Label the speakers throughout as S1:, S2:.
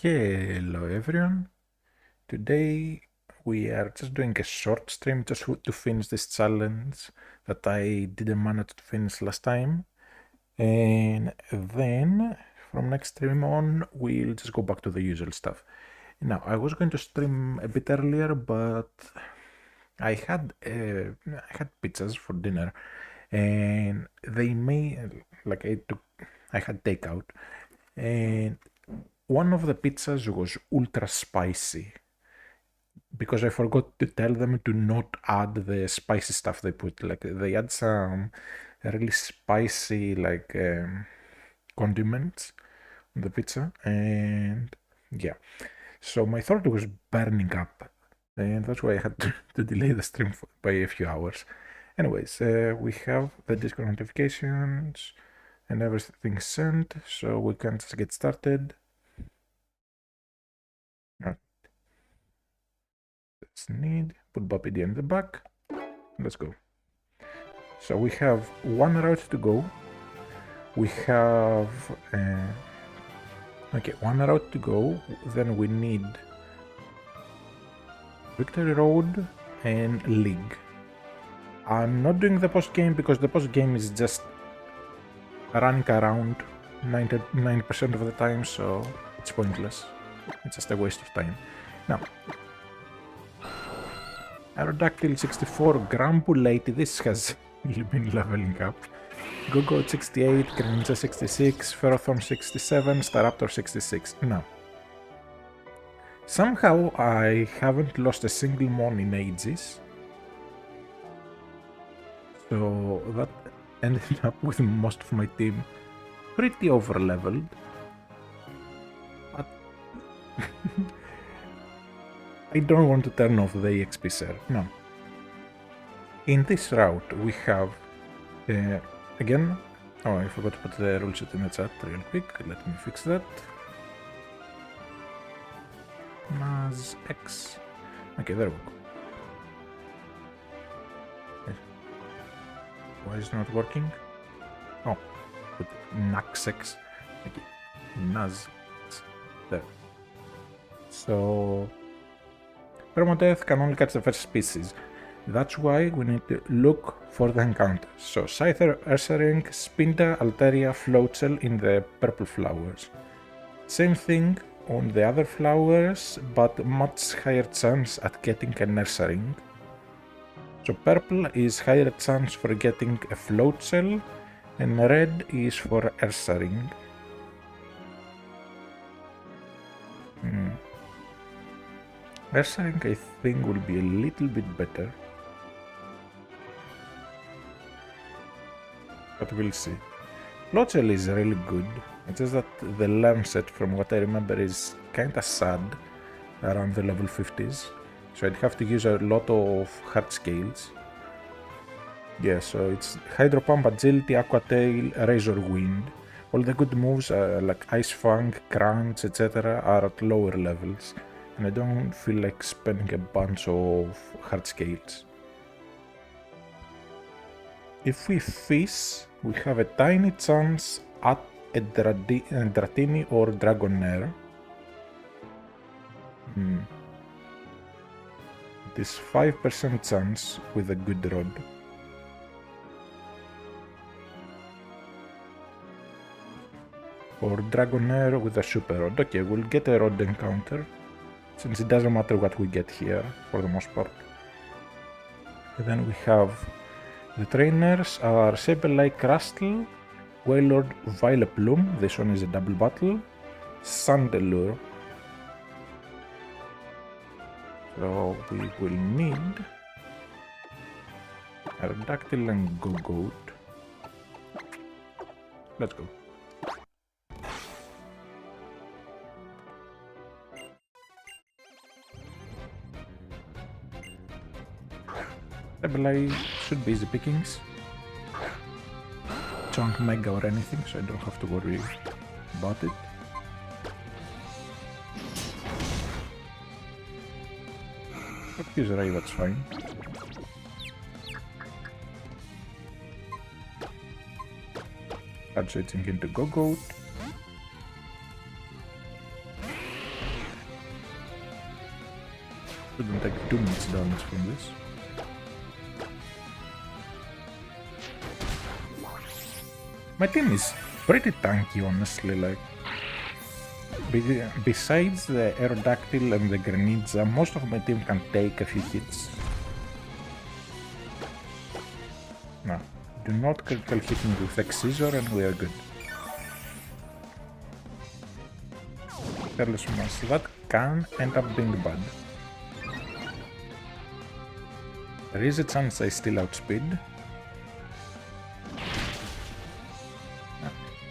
S1: Hello everyone. Today we are just doing a short stream just to finish this challenge that I didn't manage to finish last time. And then from next stream on we'll just go back to the usual stuff. Now I was going to stream a bit earlier, but I had pizzas for dinner, and they made like I had takeout, and one of the pizzas was ultra spicy because I forgot to tell them to not add the spicy stuff they put. Like they add some really spicy condiments on the pizza, and yeah. So my throat was burning up, and that's why I had to delay the stream by a few hours. Anyways, we have the Discord notifications and everything sent, so we can just get started. Let's put BAPD in the back. Let's go. So we have one route to go. We have one route to go. Then we need Victory Road and League. I'm not doing the post game because the post game is just running around 99% of the time, so it's pointless. It's just a waste of time. Now, Aerodactyl 64, Grampulate, this has been leveling up. Gogo 68, Greninja 66, Ferrothorn 67, Staraptor 66. Now, somehow I haven't lost a single mon in ages. So that ended up with most of my team pretty over-leveled. But I don't want to turn off the EXP serve. No. In this route we have again, oh, I forgot to put the rule sheet in the chat real quick. Let me fix that. Naz X. Okay, there we go. Why is it not working? Oh, put Nax X. Okay, Naz. There. So Permadeath can only catch the first species. That's why we need to look for the encounters. So Scyther, Ursaring, Spinda, Alteria, Floatzel in the purple flowers. Same thing on the other flowers, but much higher chance at getting an Ursaring. So purple is higher chance for getting a Floatzel, and red is for Ursaring. Ursaring, I think, will be a little bit better. But we'll see. Floatzel is really good. It's just that the learn set, from what I remember, is kinda sad around the level 50s. So I'd have to use a lot of hard scales. Yeah, so it's Hydro Pump, Agility, Aqua Tail, Razor Wind. All the good moves like Ice Fang, Crunch, etc. are at lower levels. And I don't feel like spending a bunch of hard scales. If we fish, we have a tiny chance at a Dratini or Dragonair. It is 5% chance with a good rod. Or Dragonair with a super rod. Okay, we'll get a rod encounter, since it doesn't matter what we get here for the most part. And then we have the trainers are Sableye Crustle, Wailord Vileplume, this one is a double battle, Sandelure. So we will need Aerodactyl and Gogoat. Let's go. Sableye should be easy pickings. Chunk Mega or anything, so I don't have to worry about it. But use Ray, that's fine. Start switching into Gogoat. Shouldn't take too much damage from this. My team is pretty tanky, honestly, like... Besides the Aerodactyl and the Greninja, most of my team can take a few hits. No, do not critical hit me with X-Scissor and we are good. Careless Mass, that can end up being bad. There is a chance I still outspeed.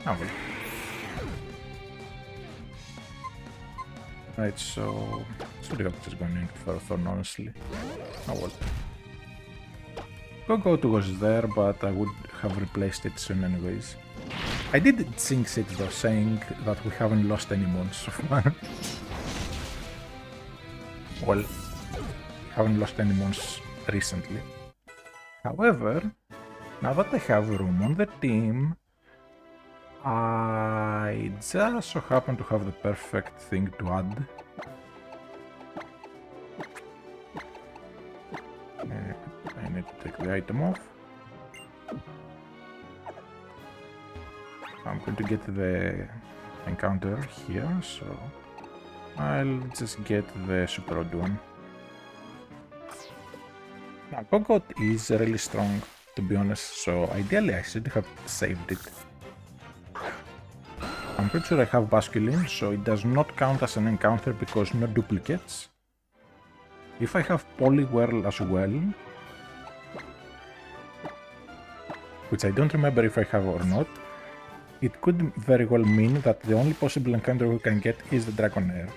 S1: Oh well. Right, so... Sorry, I'm just going in for a Thorn, honestly. Oh well. Gogoat was there, but I would have replaced it soon anyways. I did jinx it though, saying that we haven't lost any mons so far. Well, haven't lost any mons recently. However, now that I have room on the team, I just so happen to have the perfect thing to add. I need to take the item off. I'm going to get the encounter here, so I'll just get the super odd one. Now, Gogoat is really strong, to be honest, so ideally I should have saved it. I'm pretty sure I have Basculin, so it does not count as an encounter because no duplicates. If I have Poliwhirl as well, which I don't remember if I have or not, it could very well mean that the only possible encounter we can get is the Dragonair.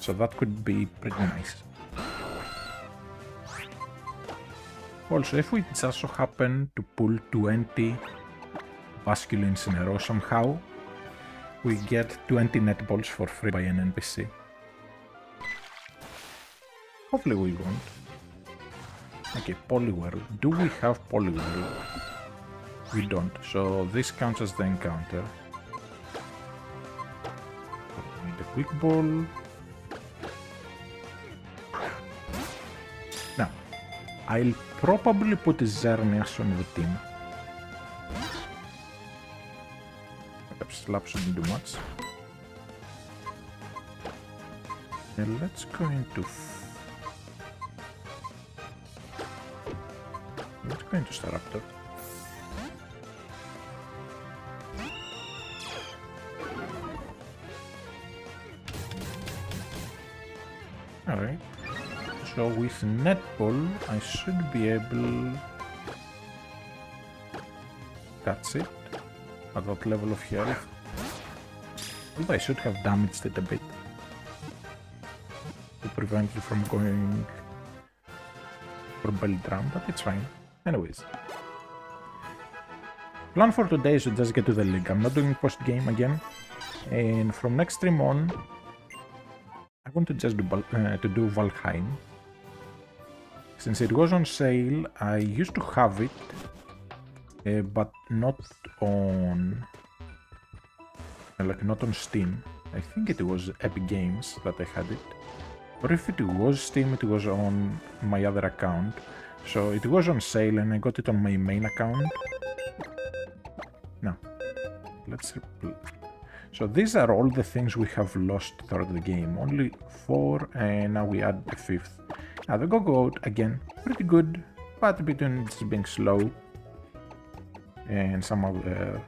S1: So that could be pretty nice. Also, if we just so happen to pull 20 Basculins in a row somehow, we get 20 netballs for free by an NPC. Hopefully we won't. Okay, Poliwhirl. Do we have Poliwhirl? We don't, so this counts as the encounter. Need a quick ball. Now, I'll probably put Xerneas on the team. Slap shouldn't do much. And let's go into... Let's go into Staraptor. Alright. So with Netball, I should be able... That's it. At that level of health. Although I should have damaged it a bit to prevent it from going for belly drum, but it's fine. Anyways. Plan for today is to just get to the league. I'm not doing post game again. And from next stream on, I want to just do Valheim. Since it was on sale, I used to have it. But not on, not on Steam. I think it was Epic Games that I had it. Or if it was Steam, it was on my other account. So it was on sale and I got it on my main account. Now, let's... So these are all the things we have lost throughout the game. Only 4 and now we add the 5th. Now the Gogoat, again, pretty good, but between just being slow and some other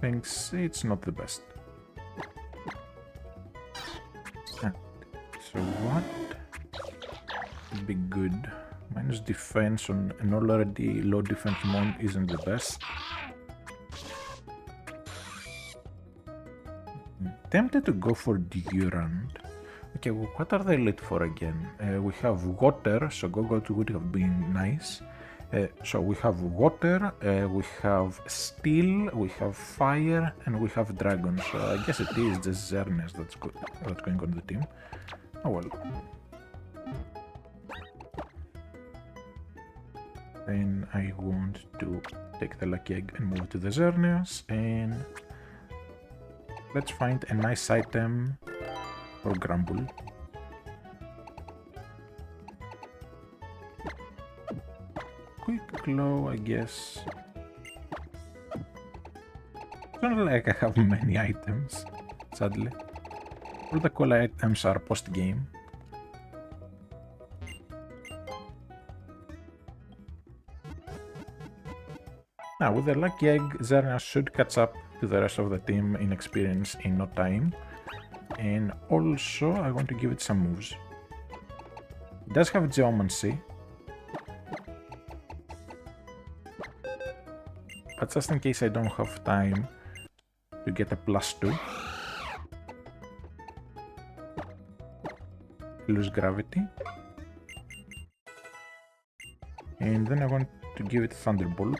S1: things, it's not the best. So what would be good? Minus defense on an already low defense mon isn't the best. Tempted to go for Durant. Okay, well, what are they lit for again? We have water, so Gogoat would have been nice. So we have water, we have steel, we have fire, and we have dragon. So I guess it is just Xerneas that's going on the team. Oh well. Then I want to take the lucky egg and move to the Xerneas, and let's find a nice item for Grumble. quick glow, I guess. It's not like I have many items, sadly. All the cool items are post-game. Now, with the lucky egg, Zerna should catch up to the rest of the team in experience in no time. And also, I want to give it some moves. It does have Geomancy. But just in case I don't have time to get a +2. Lose gravity. And then I want to give it Thunderbolt.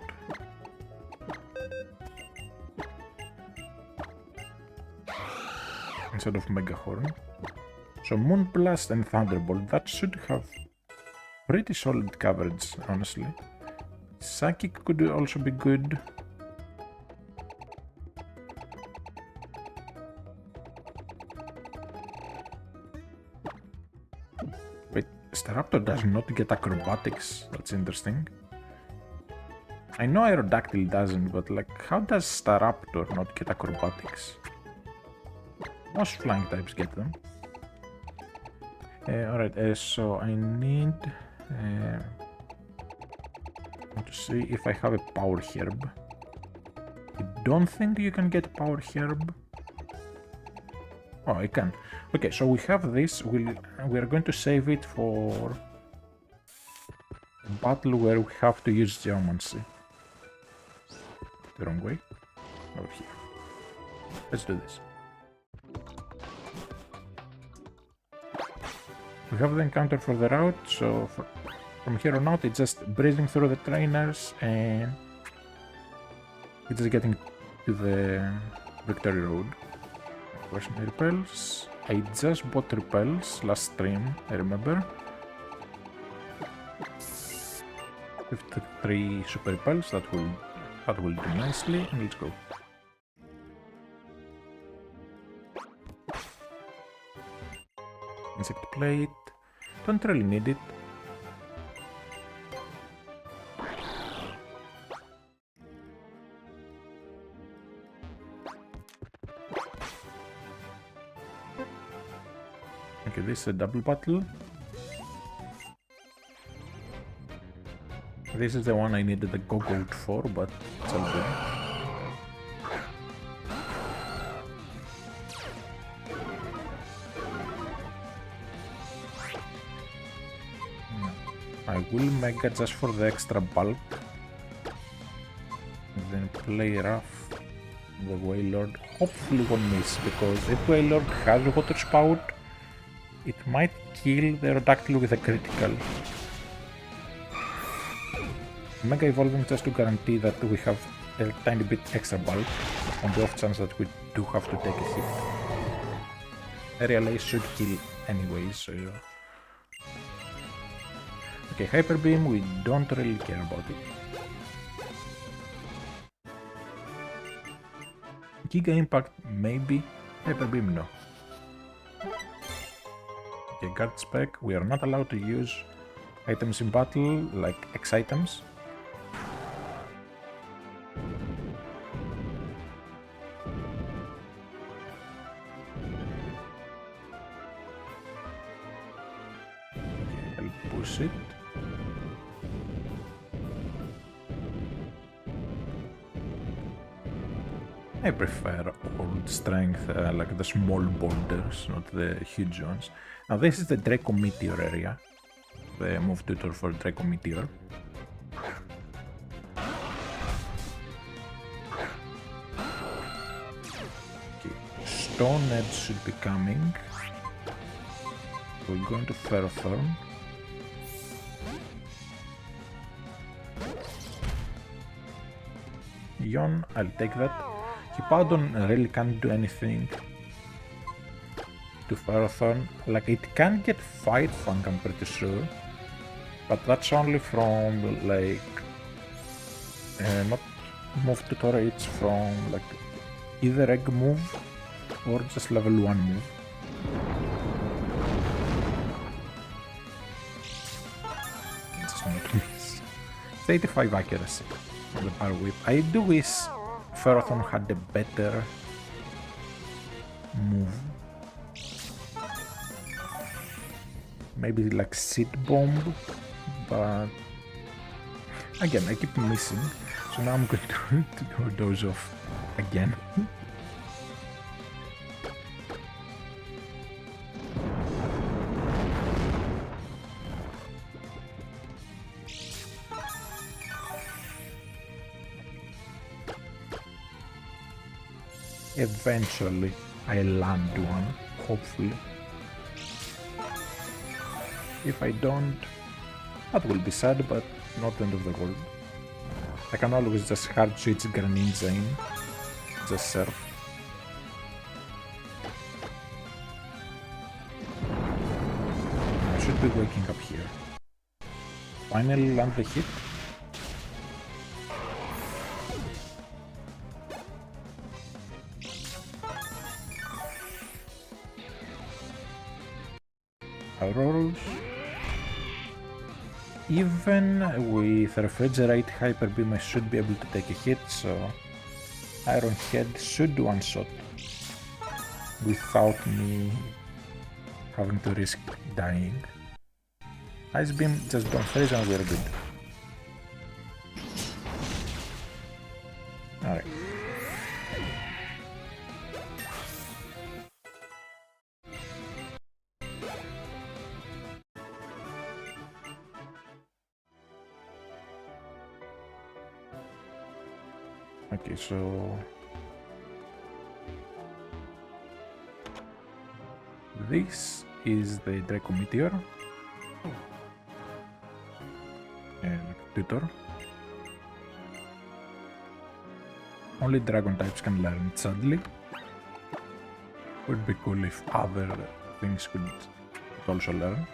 S1: Instead of Mega Horn. So Moonblast and Thunderbolt, that should have pretty solid coverage, honestly. Psychic could also be good. Wait, Staraptor does not get acrobatics, that's interesting. I know Aerodactyl doesn't, but like, how does Staraptor not get acrobatics? Most flying types get them. Alright, so I need to see if I have a Power Herb. I don't think you can get Power Herb. Oh, I can. Okay, so we have this. We are going to save it for a battle where we have to use Geomancy. The wrong way. Over here. Let's do this. We have the encounter for the route, so from here on out it's just breezing through the trainers and it's just getting to the Victory Road. Where's my repels? I just bought repels last stream, I remember. 53 super repels, that will do nicely, and let's go. Insect plate. Don't really need it. Okay, this is a double battle. This is the one I needed the Go-Goat for, but it's all good. I will Mega just for the extra bulk. And then play rough. The Wailord hopefully won't miss, because if Wailord has a Water Spout, it might kill the Aerodactyl with a critical. Mega evolving just to guarantee that we have a tiny bit extra bulk on the off chance that we do have to take a hit. Aerial Ace should kill anyways, so... Okay, Hyper Beam, we don't really care about it. Giga Impact, maybe. Hyper Beam, no. Okay, Guard Spec, we are not allowed to use items in battle, like X items. Okay, I'll push it. I prefer old strength, like the small boulders, not the huge ones. Now this is the Draco Meteor area, the move tutor for Draco Meteor. Okay, Stone Edge should be coming. We're going to Ferrothorn. Yon, I'll take that. Hippowdon really can't do anything to Ferrothorn. Like, it can get Fight Fang, I'm pretty sure. But that's only from, like... not move tutorial, it's from, like, either egg move or just level 1 move. It's not miss. 85 accuracy on the power whip. I do wish Ferrothorn had a better move. Maybe like Seed Bomb, but again, I keep missing. So now I'm going to go doze off again. Eventually, I land one, hopefully. If I don't, that will be sad, but not the end of the world. I can always just hard switch Greninja in, just surf. I should be waking up here. Finally land the hit. Aurorus. Even with Refrigerate Hyper Beam I should be able to take a hit, so Iron Head should one-shot without me having to risk dying. Ice Beam, just don't freeze and we're good. Alright. Okay, so this is the Draco Meteor and Tutor. Only Dragon types can learn it, sadly. Would be cool if other things could also learn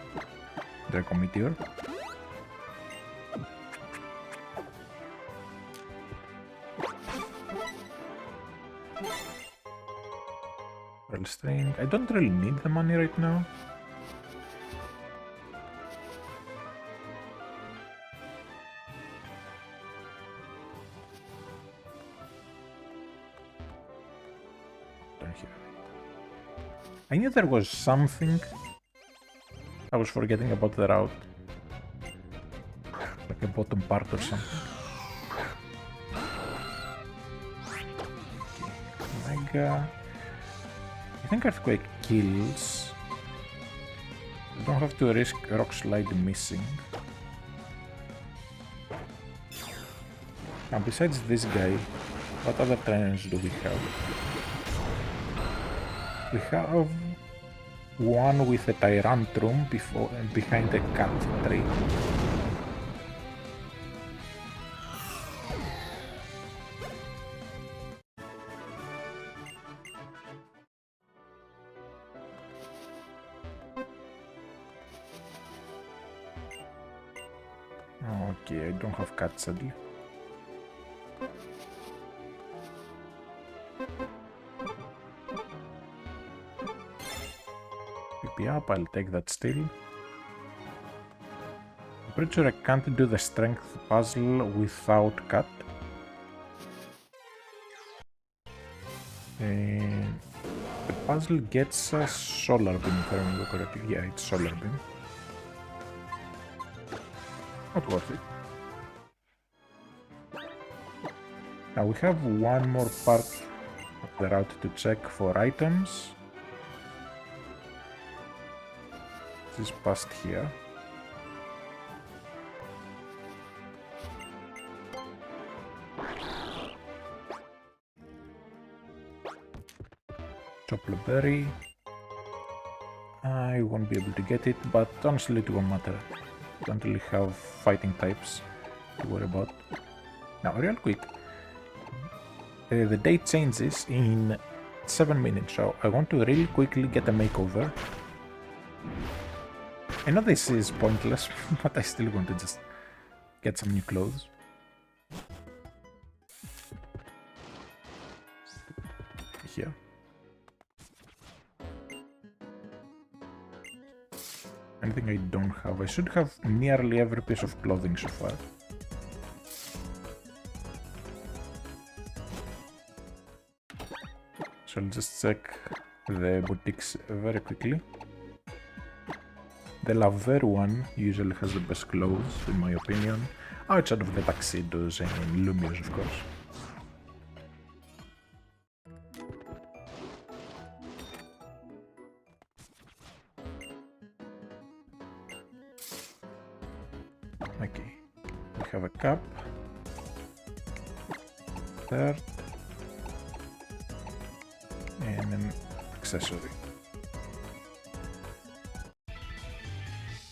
S1: Draco Meteor. String. I don't really need the money right now. Down here. I knew there was something. I was forgetting about the route. Like a bottom part or something. Mega. I think Earthquake kills. You don't have to risk Rock Slide missing. Now besides this guy, what other trainers do we have? We have one with a Tyrantrum behind a cat tree. Okay, I don't have cat sadly. PP up, I'll take that still. I'm pretty sure I can't do the strength puzzle without cat. And the puzzle gets a solar beam if I remember correctly. Yeah, it's solar beam. Not worth it. Now we have one more part of the route to check for items. This is past here. Chocolate berry. I won't be able to get it, but honestly it won't matter. I don't really have fighting types to worry about. Now, real quick. The date changes in 7 minutes, so I want to really quickly get a makeover. I know this is pointless, but I still want to just get some new clothes. Here. Anything I don't have? I should have nearly every piece of clothing so far. So I'll just check the boutiques very quickly. The Laver one usually has the best clothes, in my opinion, outside of the tuxedos and Lumios, of course. Okay, we have a cap, third, and an accessory.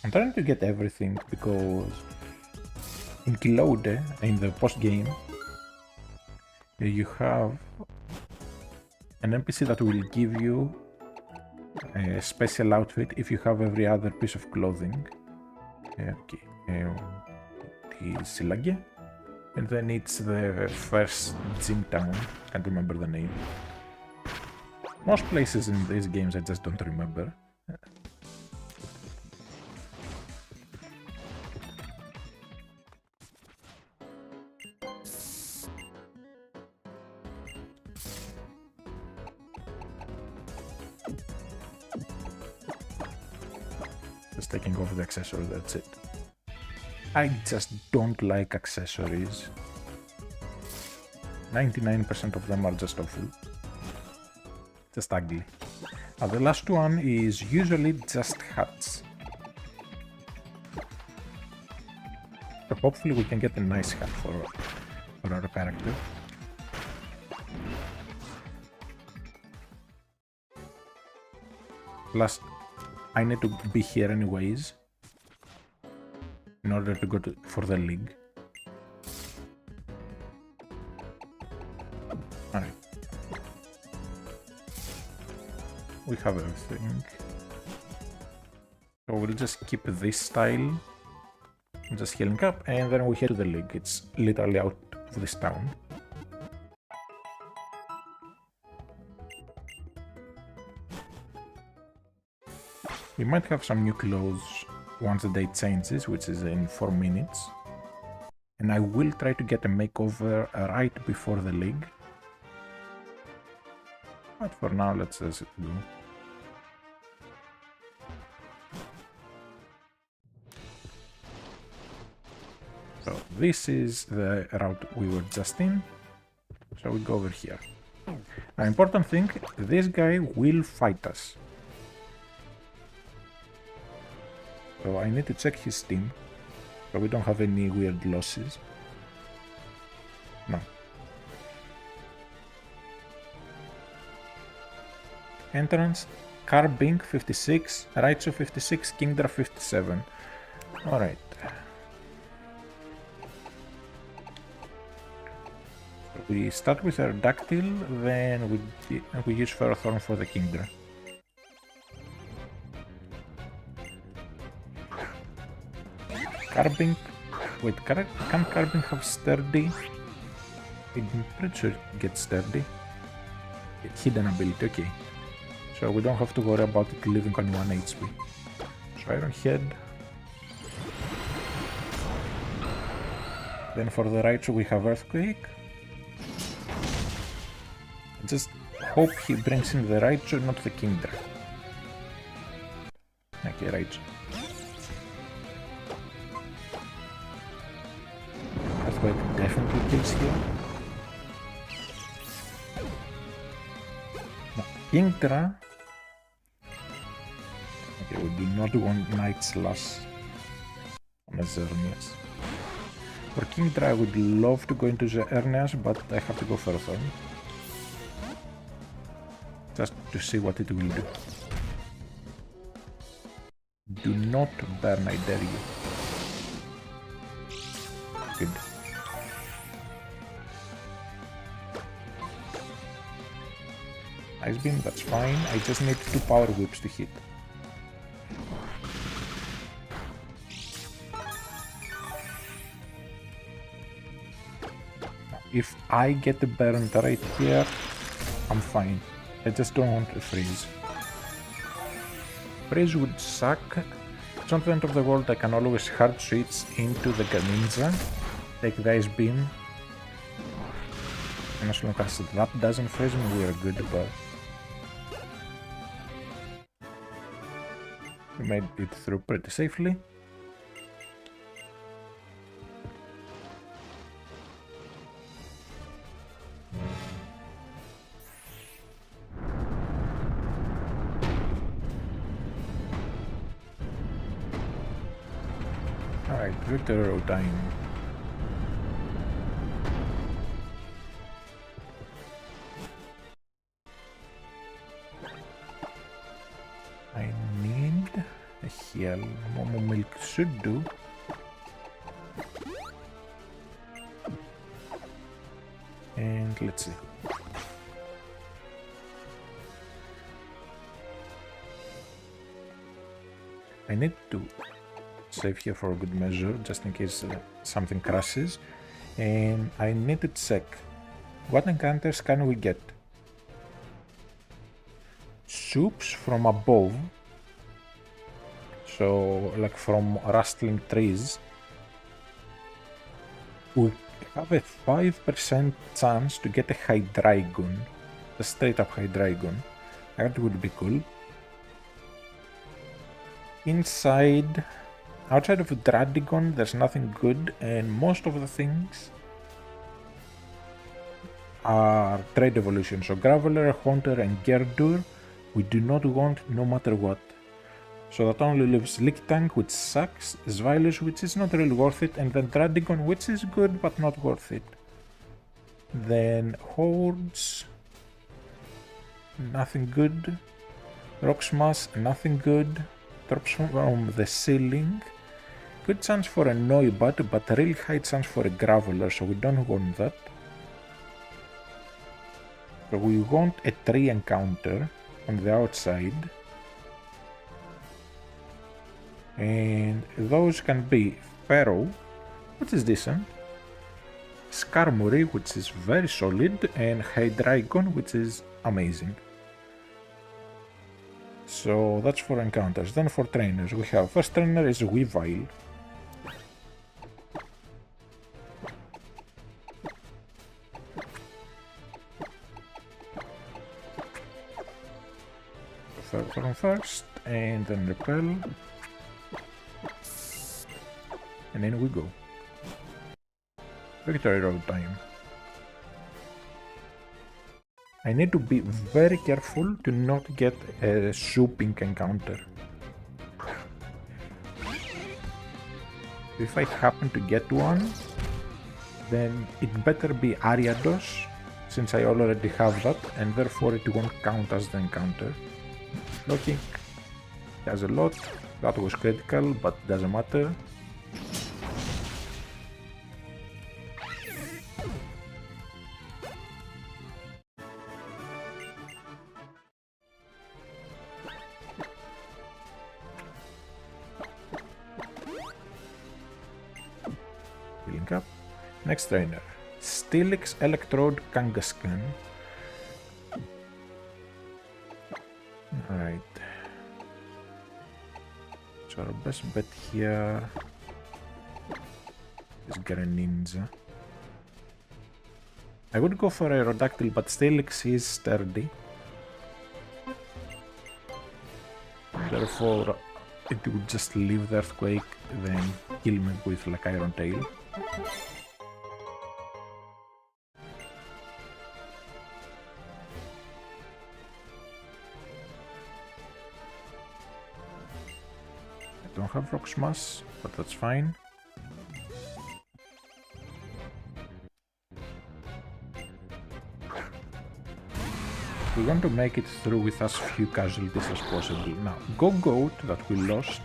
S1: I'm trying to get everything because in Kilode, in the post-game, you have an NPC that will give you a special outfit if you have every other piece of clothing. Okay, the Silage, and then it's the first gym town, can't remember the name. Most places in these games I just don't remember. Just taking off the accessory, that's it. I just don't like accessories. 99% of them are just awful. Just ugly. The last one is usually just hats. So hopefully we can get a nice hat for our character. Plus, I need to be here anyways in order to go for the league. Alright. We have everything. So we'll just keep this style. Just healing up and then we head to the league. It's literally out of this town. We might have some new clothes once the day changes, which is in 4 minutes. And I will try to get a makeover right before the league. But for now, let's just go. So this is the route we were just in. So we go over here. Now, important thing, this guy will fight us. So I need to check his team, so we don't have any weird losses. No. Entrance, Carbink 56, Raichu 56, Kingdra 57. Alright. We start with our Dactyl, then we use Ferrothorn for the Kingdra. Carbink. Wait, can Carbink have sturdy? I'm pretty sure it gets sturdy. Hidden ability, okay. So we don't have to worry about it living on 1 HP. So Iron Head. Then for the Raichu we have Earthquake. Just hope he brings in the Raichu, not the Kingdra. Okay, Raichu. Earthquake definitely kills here. No, Kingdra. Okay, we do not want Night Slash on the Xerneas. For Kingdra I would love to go into the Xerneas, but I have to go for a Thorn. Just to see what it will do. Do not burn, I dare you. Good. Ice Beam, that's fine. I just need 2 Power Whips to hit. If I get the burned right here, I'm fine. I just don't want to freeze. Freeze would suck. It's not the end of the world, I can always hard switch into the Greninja, take the Ice Beam, and as long as that doesn't freeze me, we are good, but We made it through pretty safely. Alright, victory road time. I need a heal. Momo milk should do. And let's see. I need to save here for a good measure, just in case something crashes. And I need to check what encounters can we get. Soups from above, so like from rustling trees. We have a 5% chance to get a Hydreigon, a straight up Hydreigon. That would be cool. Inside, outside of Dradigon, there's nothing good, and most of the things are trade evolutions. So Graveler, Haunter, and Gerdur, we do not want no matter what. So that only leaves Lickitung, which sucks, Zwilus, which is not really worth it, and then Dradigon, which is good but not worth it. Then Hordes, nothing good. Rock Smash, nothing good. Drops from the ceiling. Good chance for a Noibat, but really high chance for a Graveler, so we don't want that. So we want a tree encounter on the outside. And those can be Pharaoh, which is decent, Skarmory, which is very solid, and Hydreigon, which is amazing. So that's for encounters. Then for trainers, we have first trainer is Weavile. From first, and then repel. And in we go. Victory road time. I need to be very careful to not get a swooping encounter. If I happen to get one, then it better be Ariados, since I already have that, and therefore it won't count as the encounter. Looking, has a lot. That was critical, but doesn't matter. Healing up. Next trainer, Steelix Electrode Kangaskhan. Alright. So our best bet here is Greninja. I would go for Aerodactyl, but Steelix is sturdy. Therefore, it would just leave the Earthquake, then kill me with like Iron Tail. I don't have Rock Smash, but that's fine. We want to make it through with as few casualties as possible. Now, Go-Goat that we lost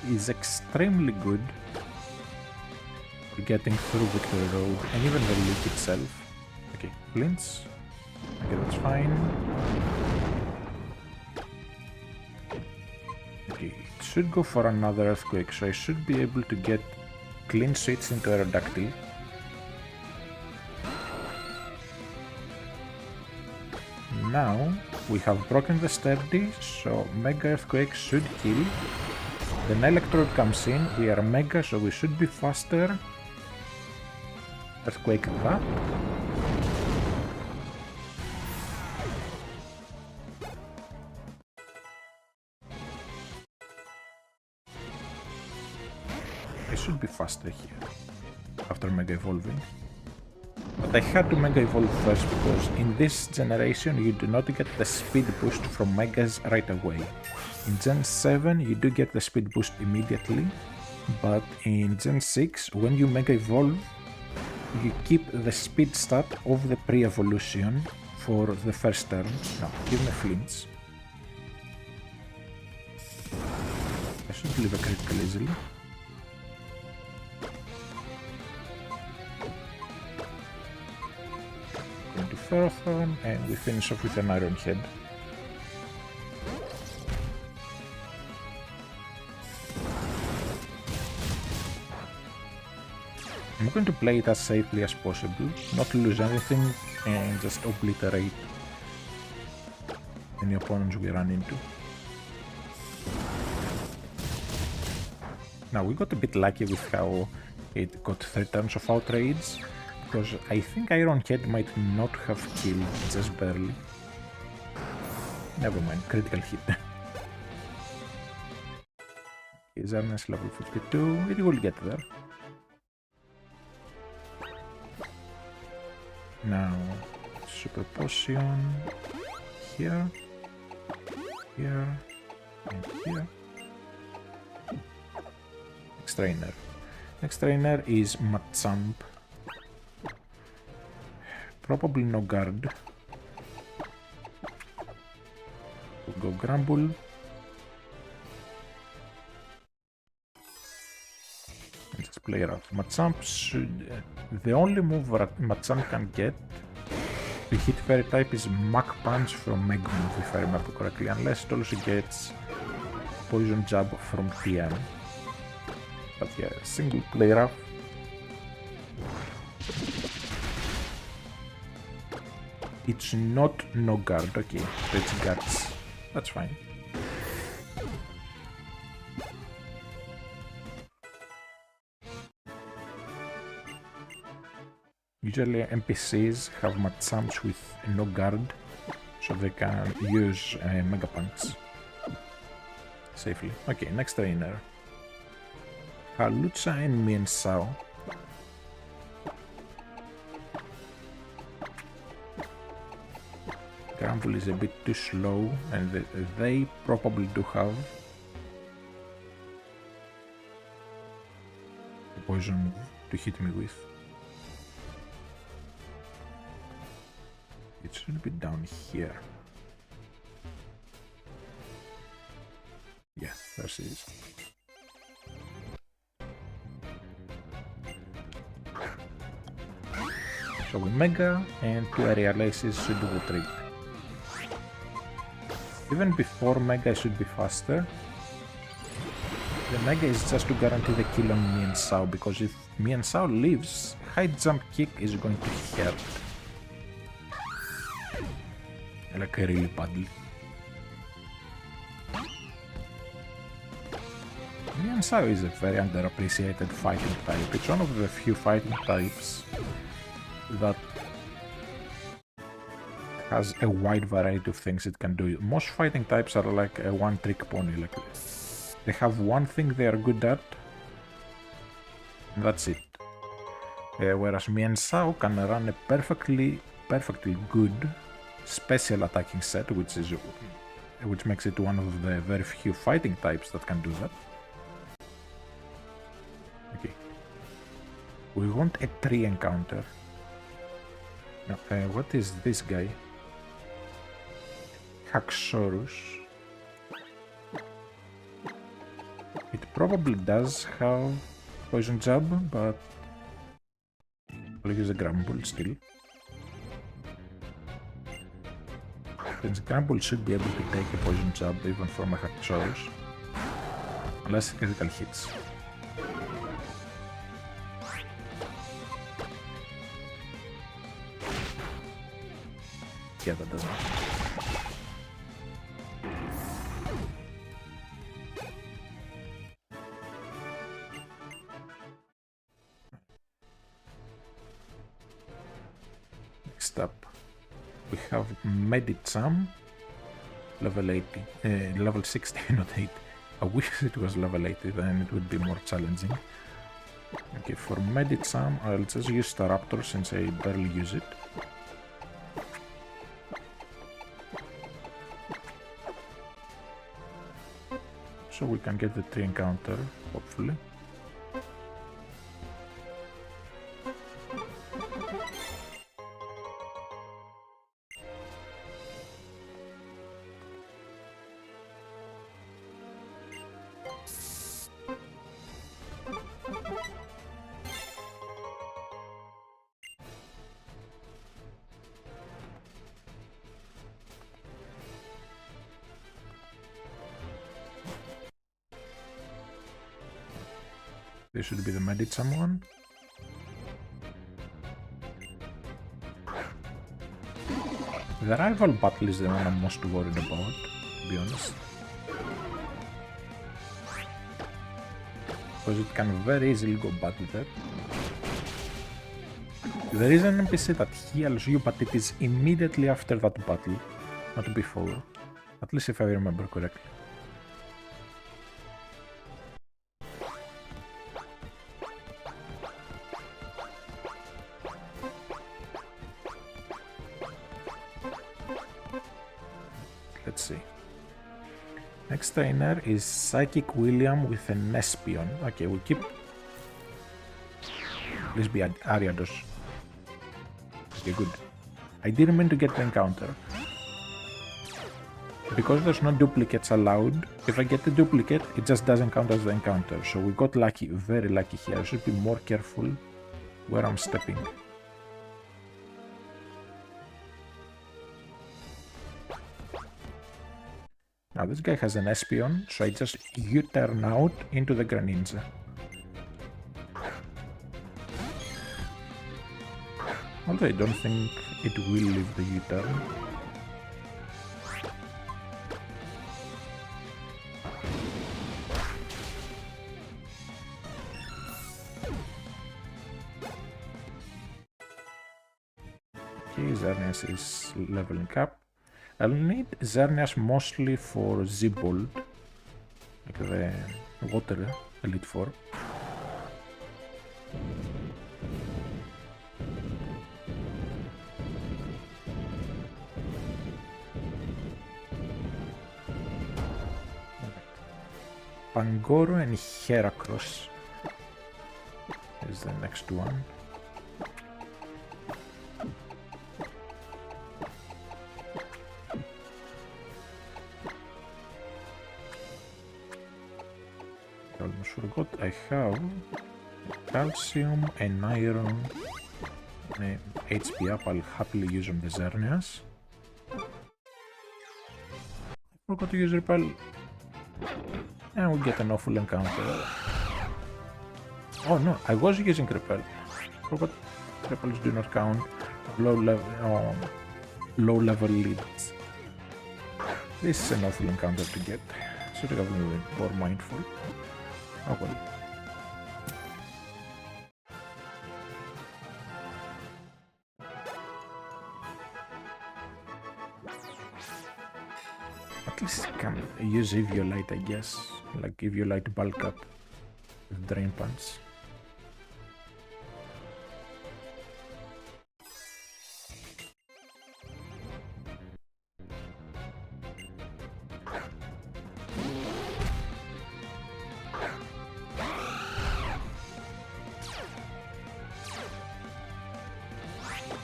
S1: is extremely good for getting through Victory Road and even the league itself. Okay, Flints. Okay, that's fine. Okay, it should go for another Earthquake, so I should be able to get clean switch into Aerodactyl. Now we have broken the sturdy, so Mega Earthquake should kill. Then Electrode comes in, we are Mega, so we should be faster. Earthquake that. I should be faster here after Mega Evolving. But I had to Mega Evolve first because in this generation you do not get the speed boost from Megas right away. In Gen 7 you do get the speed boost immediately, but in Gen 6 when you Mega Evolve you keep the speed stat of the pre-evolution for the first turn. Now, give me flinch. I should leave a critical easily. Going to Ferrothorn, and we finish off with an Iron Head. I'm going to play it as safely as possible, not lose anything, and just obliterate any opponents we run into. Now, we got a bit lucky with how it got 3 turns of outrage, because I think Iron Head might not have killed, just barely. Never mind, critical hit. His Ernest level 52, it will get there. Now, Super Potion, here, here, and here. Next trainer. Next trainer is Machamp. Probably no guard. We'll go Grumble. And just play around. Machamp should... the only move that Machamp can get to hit fairy type is Mach Punch from Mega Move, if I remember correctly, unless it also gets Poison Jab from TM. But yeah, single play rough. It's not no guard, okay, it's guards. That's fine. Usually NPCs have Machamps with no guard, so they can use Mega Punch safely. Okay, next trainer. Halucha and Miensao. Grumble is a bit too slow, and they probably do have a poison to hit me with. It should be down here. Yeah, there she is. So we Mega, and 2 Aerial Aces should do the trick. Even before Mega, I should be faster. The Mega is just to guarantee the kill on Miensao, because if Miensao lives, high jump kick is going to hurt. Like really badly. Miensao is a very underappreciated fighting type. It's one of the few fighting types that has a wide variety of things it can do. Most fighting types are like a one-trick pony. Like they have one thing they are good at, and that's it. Whereas Miensao can run a perfectly good special attacking set, which makes it one of the very few fighting types that can do that. Okay. We want a tree encounter. Now, what is this guy? Haxorus. It probably does have Poison Jab, but I'll use a Grumble still. Since Grumble should be able to take a Poison Jab even from a Haxorus, unless critical hits. Yeah, that doesn't. Next up, we have Medicham, level 80, level 60, not 80. I wish it was level 80, then it would be more challenging. Okay, for Medicham, I'll just use Staraptor since I barely use it. So we can get the tree encounter, hopefully. This should be the Medicham one. The rival battle is the one I'm most worried about, to be honest. Because it can very easily go bad with that. There is an NPC that heals you, but it is immediately after that battle, not before. At least if I remember correctly. Let's see. Next trainer is Psychic William with an Espion. Okay, we keep... Please be Ariados. Okay, good. I didn't mean to get the encounter. Because there's no duplicates allowed, if I get the duplicate, it just doesn't count as the encounter. So we got lucky, very lucky here. I should be more careful where I'm stepping. Now this guy has an Espion, so I just U-turn out into the Greninja. Although I don't think it will leave the U-turn. Okay, Xerneas is leveling up. I'll need Xerneas mostly for Z-Bolt, like the water Elite Four. Pangoro and Heracross is the next one. I almost forgot I have calcium and iron HP up. I'll happily use on the Xerneas. I forgot to use Repel. And we get an awful encounter. Oh no, I was using Repel. Forgot Repels do not count low level leads. This is an awful encounter to get. Should have been more mindful. Oh well. At least I can use Eviolite, I guess. Like Eviolite bulk up with Drain Punch.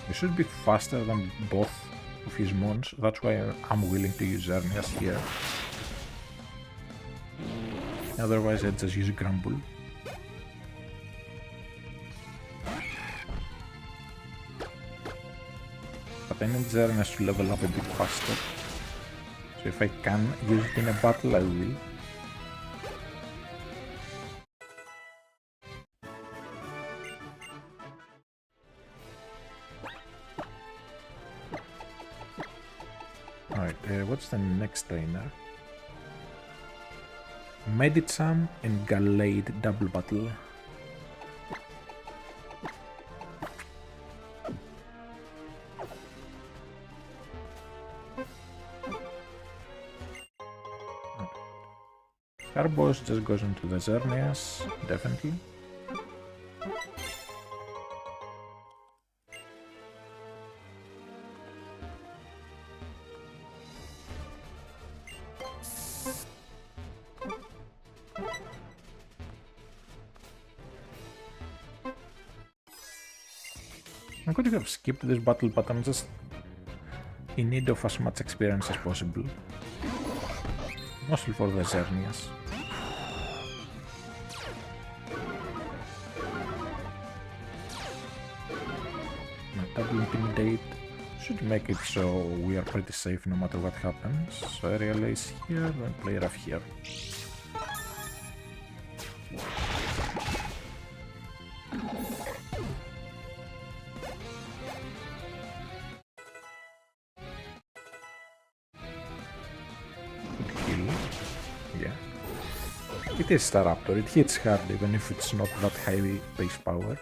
S1: He should be faster than both of his mons. That's why I'm willing to use Xerneas here. Otherwise I'd just use Grumble. But I need Xerneas to level up a bit faster. So if I can use it in a battle, I will. Alright, what's the next trainer? Medicham and Gallade double battle. Carbos just goes into the Xerneas, definitely. I could have skipped this battle, but I'm just in need of as much experience as possible. Mostly for the Xerneas. Double Intimidate should make it so we are pretty safe no matter what happens. So Aerial Ace here, then play rough here. It is Staraptor, it hits hard even if it's not that high base power.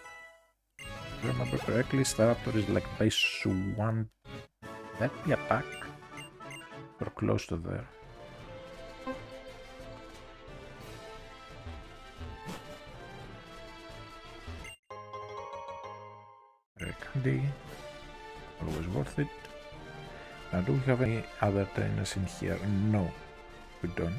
S1: If I remember correctly, Staraptor is like base 130 attack, or close to there. Candy, always worth it. Now, do we have any other trainers in here? No, we don't.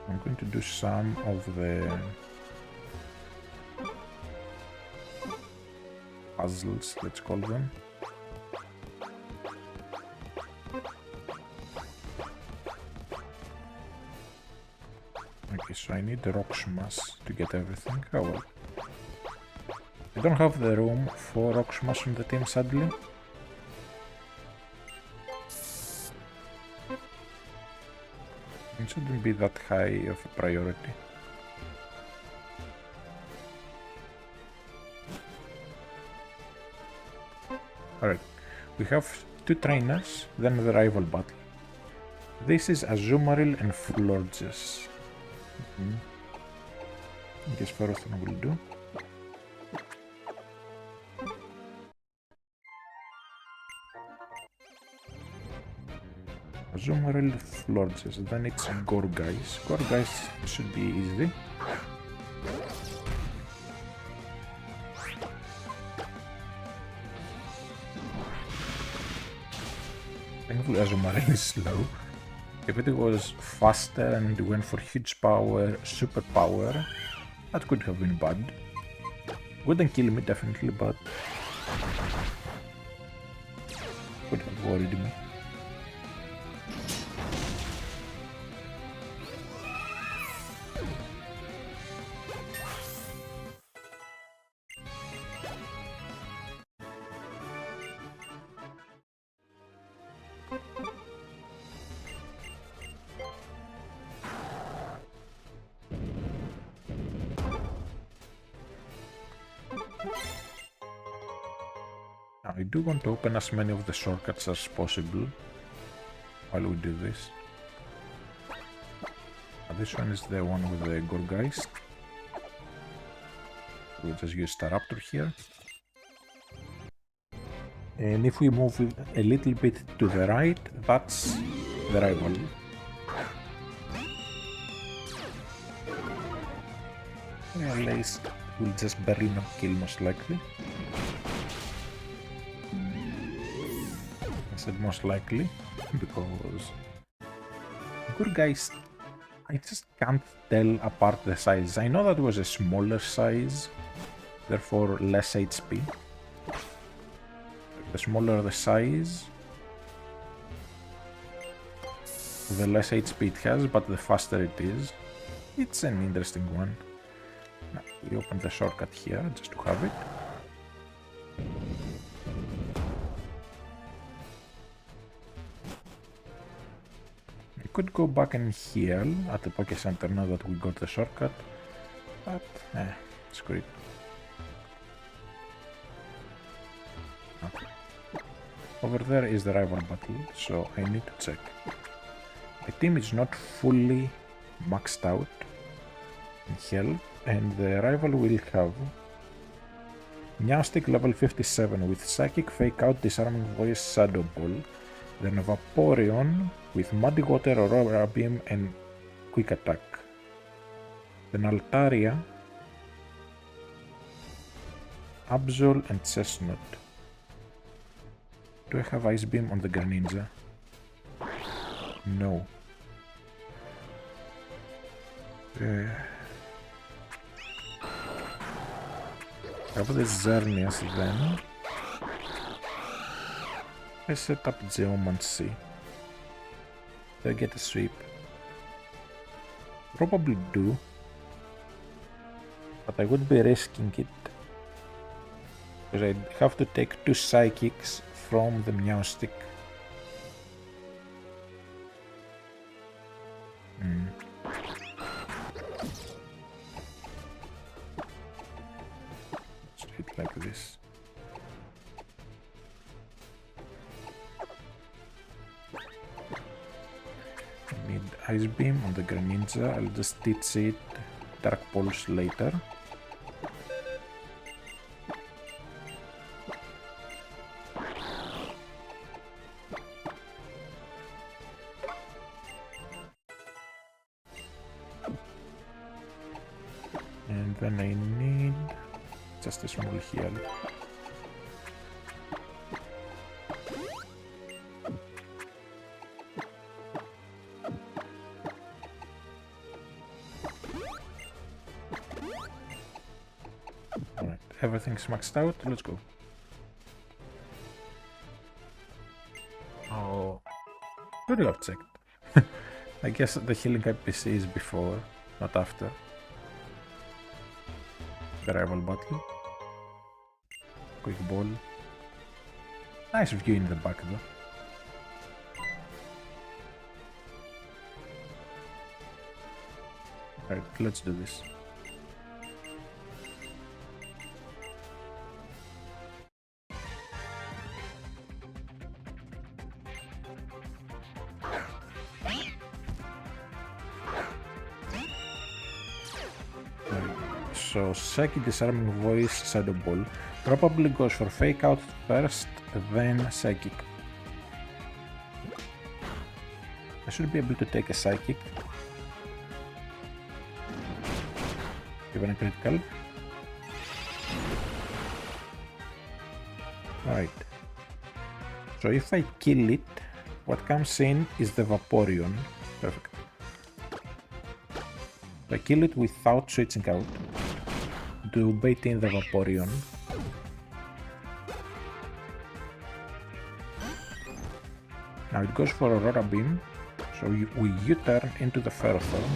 S1: I'm going to do some of the puzzles, let's call them. Okay, so I need the Rock Smash to get everything. Oh well. I don't have the room for Rock Smash on the team, sadly. It shouldn't be that high of a priority. Alright, we have two trainers, then the rival battle. This is Azumarill and Florges. I guess Ferrothorn will do. Azumarill, Florges, then it's Gorgeist. Gorgeist should be easy. Thankfully Azumarill is slow. If it was faster and went for huge power, super power, that could have been bad. Wouldn't kill me definitely, but would have worried me. I do want to open as many of the shortcuts as possible while we do this. This one is the one with the Gorgeist. We'll just use Staraptor here. And if we move a little bit to the right, that's the rival. Realized we'll just bury no kill most likely. I said most likely because Gorgeist, I just can't tell apart the size. I know that was a smaller size, therefore less HP. The smaller the size, the less HP it has, but the faster it is. It's an interesting one. Now, we open the shortcut here just to have it. We could go back and heal at the Poké Center now that we got the shortcut, but screw it. Okay. Over there is the rival battle, so I need to check. My team is not fully maxed out in health, and the rival will have Meowstic level 57 with Psychic, Fake Out, Disarming Voice, Shadow Ball, Then a Vaporeon with Muddy Water, Aurora Beam, and Quick Attack. Then Altaria, Absol, and Chestnut. Do I have Ice Beam on the Greninja? No. Have the Xerneas then. I set up Geomancy. Do I get a sweep? Probably do. But I would be risking it. Because I'd have to take 2 Psychics from the Meowstic. Straight like this. I need Ice Beam on the Greninja. I'll just teach it Dark Pulse later. And then I need just a small heal. Alright, everything's maxed out, let's go. Oh, should have checked. I guess the healing IPC is before, not after. The rival battle. Quick ball. Nice view in the back though. Alright, let's do this. So Psychic Disarming Voice, Shadow Ball. Probably goes for Fake Out first, then Psychic. I should be able to take a Psychic. Even a critical. Right. So if I kill it, what comes in is the Vaporeon. Perfect. I kill it without switching out. To bait in the Vaporeon. Now it goes for Aurora Beam, so we U-turn into the Ferrothorn.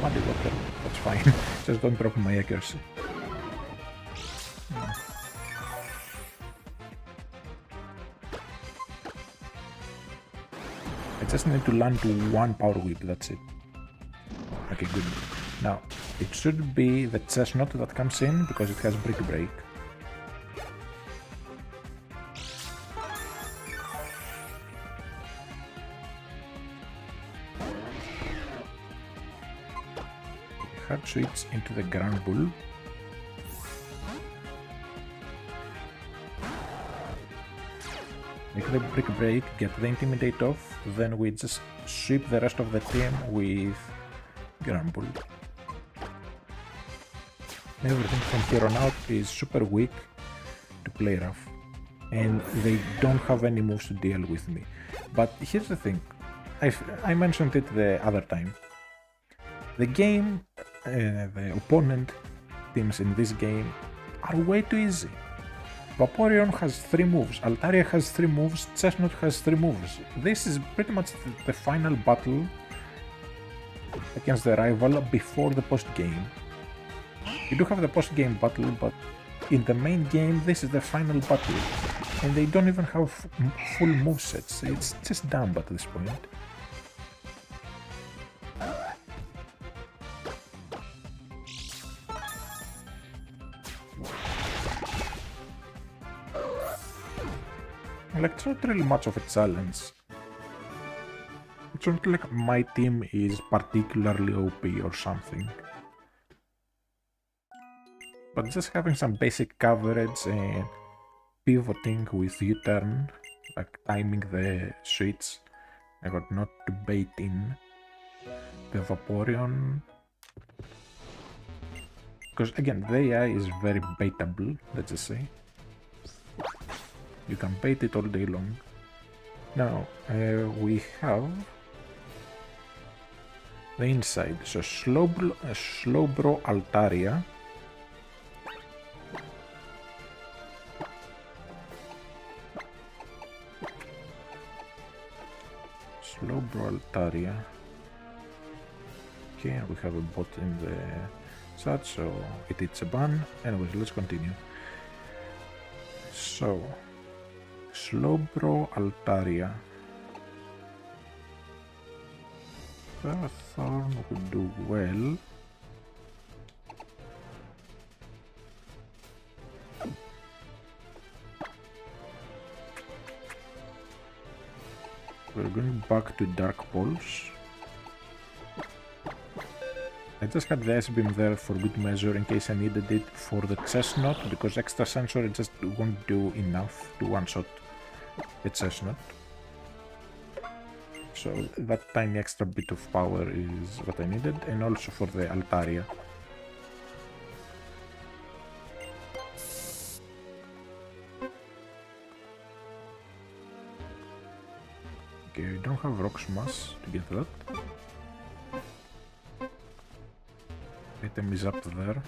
S1: Muddy Water, that's fine, just don't drop my accuracy. I just need to land to 1 Power Whip, that's it. Okay, good. Now, it should be the Chestnut that comes in, because it has Brick Break. Hard switch into the Grand Bull. Make the Brick Break, get the Intimidate off, then we just sweep the rest of the team with Gramble. Everything from here on out is super weak to play rough, and they don't have any moves to deal with me. But here's the thing, I mentioned it the other time. The game, the opponent teams in this game are way too easy. Vaporeon has 3 moves, Altaria has 3 moves, Chestnut has 3 moves. This is pretty much the final battle against the rival before the post-game. You do have the post-game battle, but in the main game this is the final battle. And they don't even have full movesets, it's just dumb at this point. Like, it's not really much of a challenge. It's not like my team is particularly OP or something. But just having some basic coverage and pivoting with U-turn, like timing the switch, I got not to bait in the Vaporeon. Because again, the AI is very baitable, let's just say. You can bait it all day long. Now, we have the inside. So Slowbro Altaria. Slowbro Altaria. Okay, we have a bot in the chat, so it's a ban. Anyways, let's continue. So, Slowbro Altaria. Ferrothorn would do well. We're going back to Dark Pulse. I just had the S-beam there for good measure in case I needed it for the chestnut, because extra sensor just won't do enough to one-shot the chestnut. So that tiny extra bit of power is what I needed, and also for the Altaria. Okay, I don't have Rock Smash to get that. Item is up there.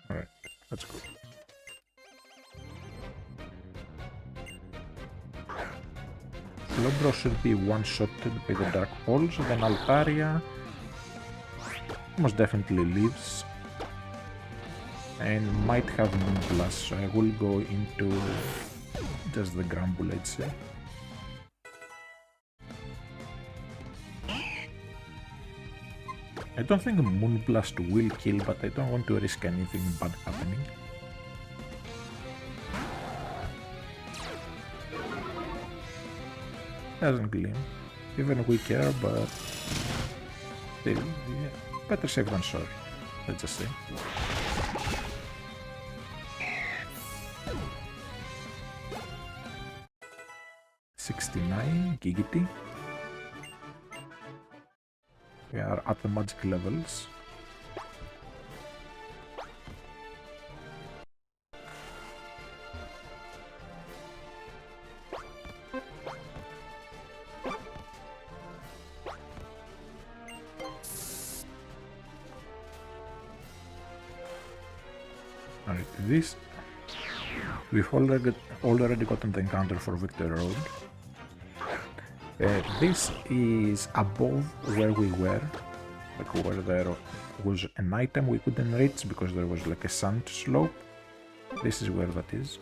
S1: Alright, let's go. Slowbro should be one-shotted by the Dark Pulse, then Altaria most definitely lives and might have Moonblast, so I will go into just the Grumble, I'd say. I don't think Moonblast will kill, but I don't want to risk anything bad happening. Doesn't gleam. Even weaker, but still, yeah. Better safe than sorry, let's just say. Giggity. We are at the magic levels. Alright, this we've already gotten the encounter for Victory Road. This is above where we were, like where there was an item we couldn't reach because there was like a sand slope. This is where that is.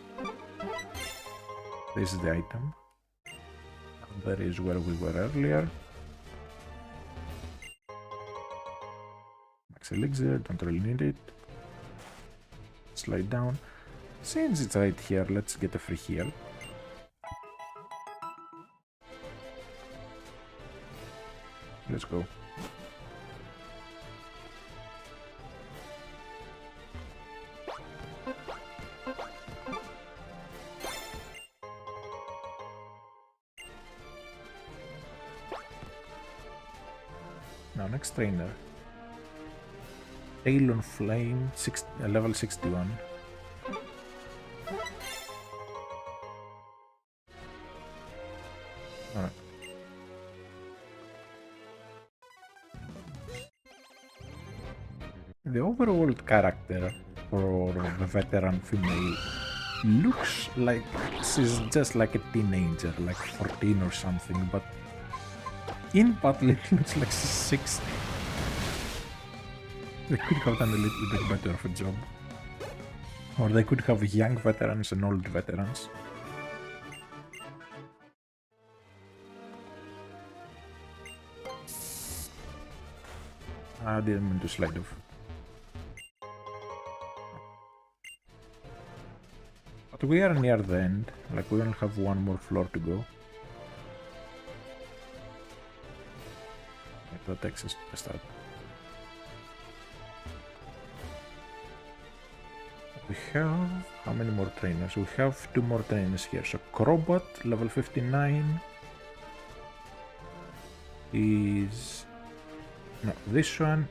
S1: This is the item. And that is where we were earlier. Max Elixir, don't really need it. Slide down. Since it's right here, let's get a free heal. Let's go. Now next trainer. Talon Flame, level 61. Alright. The overall character for the veteran female looks like she's just like a teenager, like 14 or something, but in battle it looks like she's 60. They could have done a little bit better of a job. Or they could have young veterans and old veterans. I didn't mean to slide off. But we are near the end, like we only have one more floor to go. That takes us to the start. We have... how many more trainers? We have 2 more trainers here. So Crobot, level 59, is... no, this one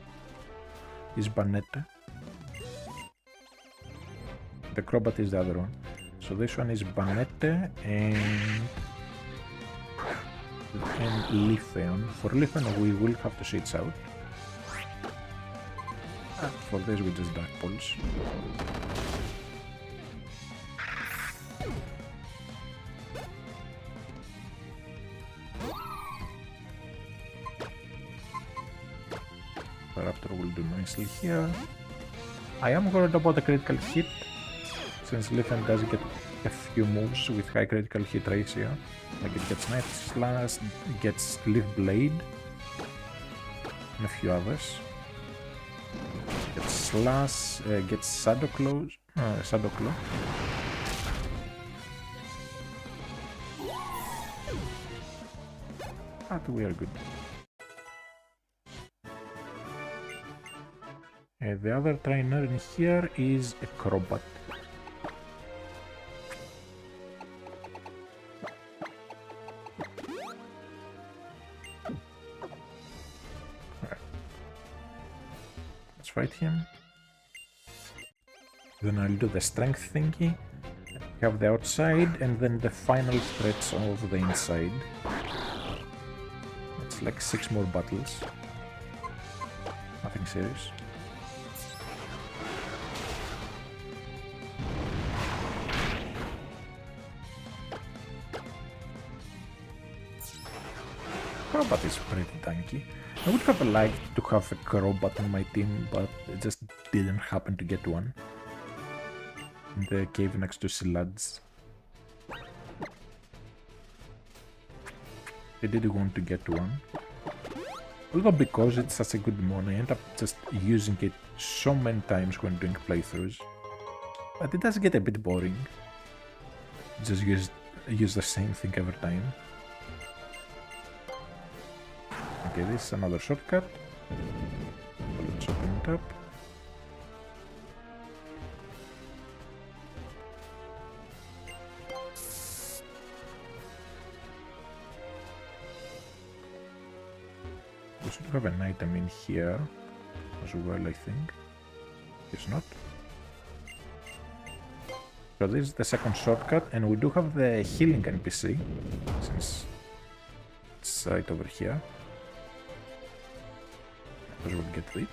S1: is Banetta. The Crobot is the other one. So this one is Banette and Lifeon. For Lifeon we will have to switch out. For this we just Dark Pulse. Raptor will do nicely here. I am worried about the critical hit, since Lifeon does get a few moves with high critical hit ratio. Like it gets Night Slash, gets Leaf Blade, and a few others. Gets Slash, gets Shadow Claw. But we are good. The other trainer in here is a Crobat. Alright. Let's fight him. Then I'll do the strength thingy. Have the outside and then the final stretch of the inside. It's like 6 more battles. Nothing serious. Crobat is pretty tanky. I would have liked to have a Crobat on my team, but it just didn't happen to get one. In the cave next to Silads. I did want to get one. Although because it's such a good mon, I end up just using it so many times when doing playthroughs. But it does get a bit boring. Just use the same thing every time. Okay, this is another shortcut. Let's open it up. We should have an item in here as well, I think. It's not. So this is the second shortcut, and we do have the healing NPC, since it's right over here. As well get it.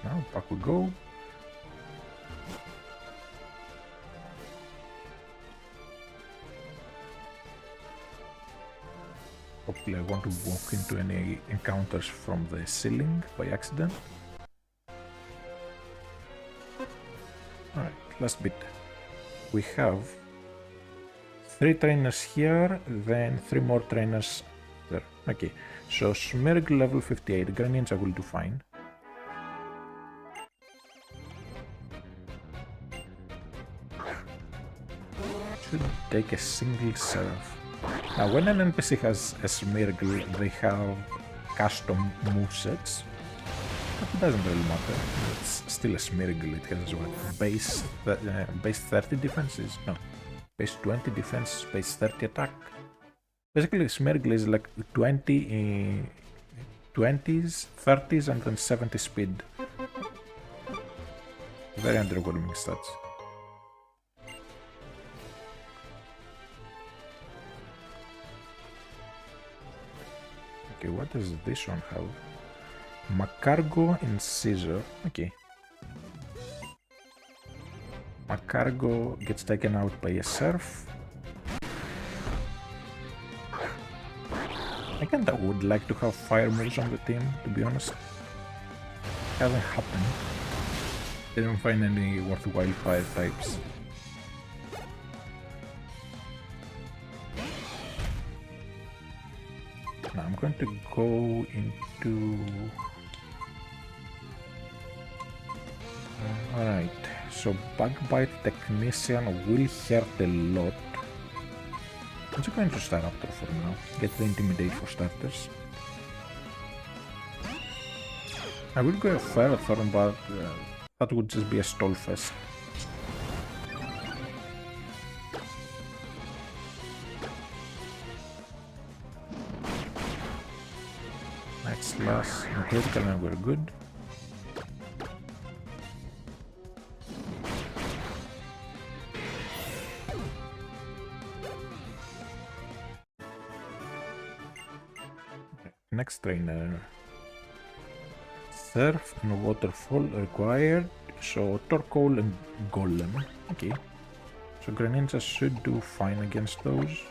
S1: Now back we go. Hopefully I won't walk into any encounters from the ceiling by accident. Alright, last bit. We have 3 trainers here, then 3 more trainers there. Okay, so Smirg level 58, Greninja will do fine. Should take a single serve. Now when an NPC has a Smirgle, they have custom movesets. But it doesn't really matter, it's still a Smirgle. It has what, base 30 defenses? No. Base 20 defense, base 30 attack. Basically, Smirgle is like 20, 20s, 30s, and then 70 speed. Very underwhelming stats. Okay, what does this one have? Macargo and Scissor. Okay. Macargo gets taken out by a Surf. I kinda would like to have fire moves on the team, to be honest. Hasn't happened. Didn't find any worthwhile fire types. Now I'm going to go into Alright, so Backbite Technician will hurt a lot. I'm just going to Staraptor for now. Get the Intimidate for starters. I will go a Ferrothorn, but that would just be a stall fest. Night Slash and critical, and we're good. Next trainer. Surf and Waterfall required, so Torkoal and Golem. Okay. So Greninja should do fine against those.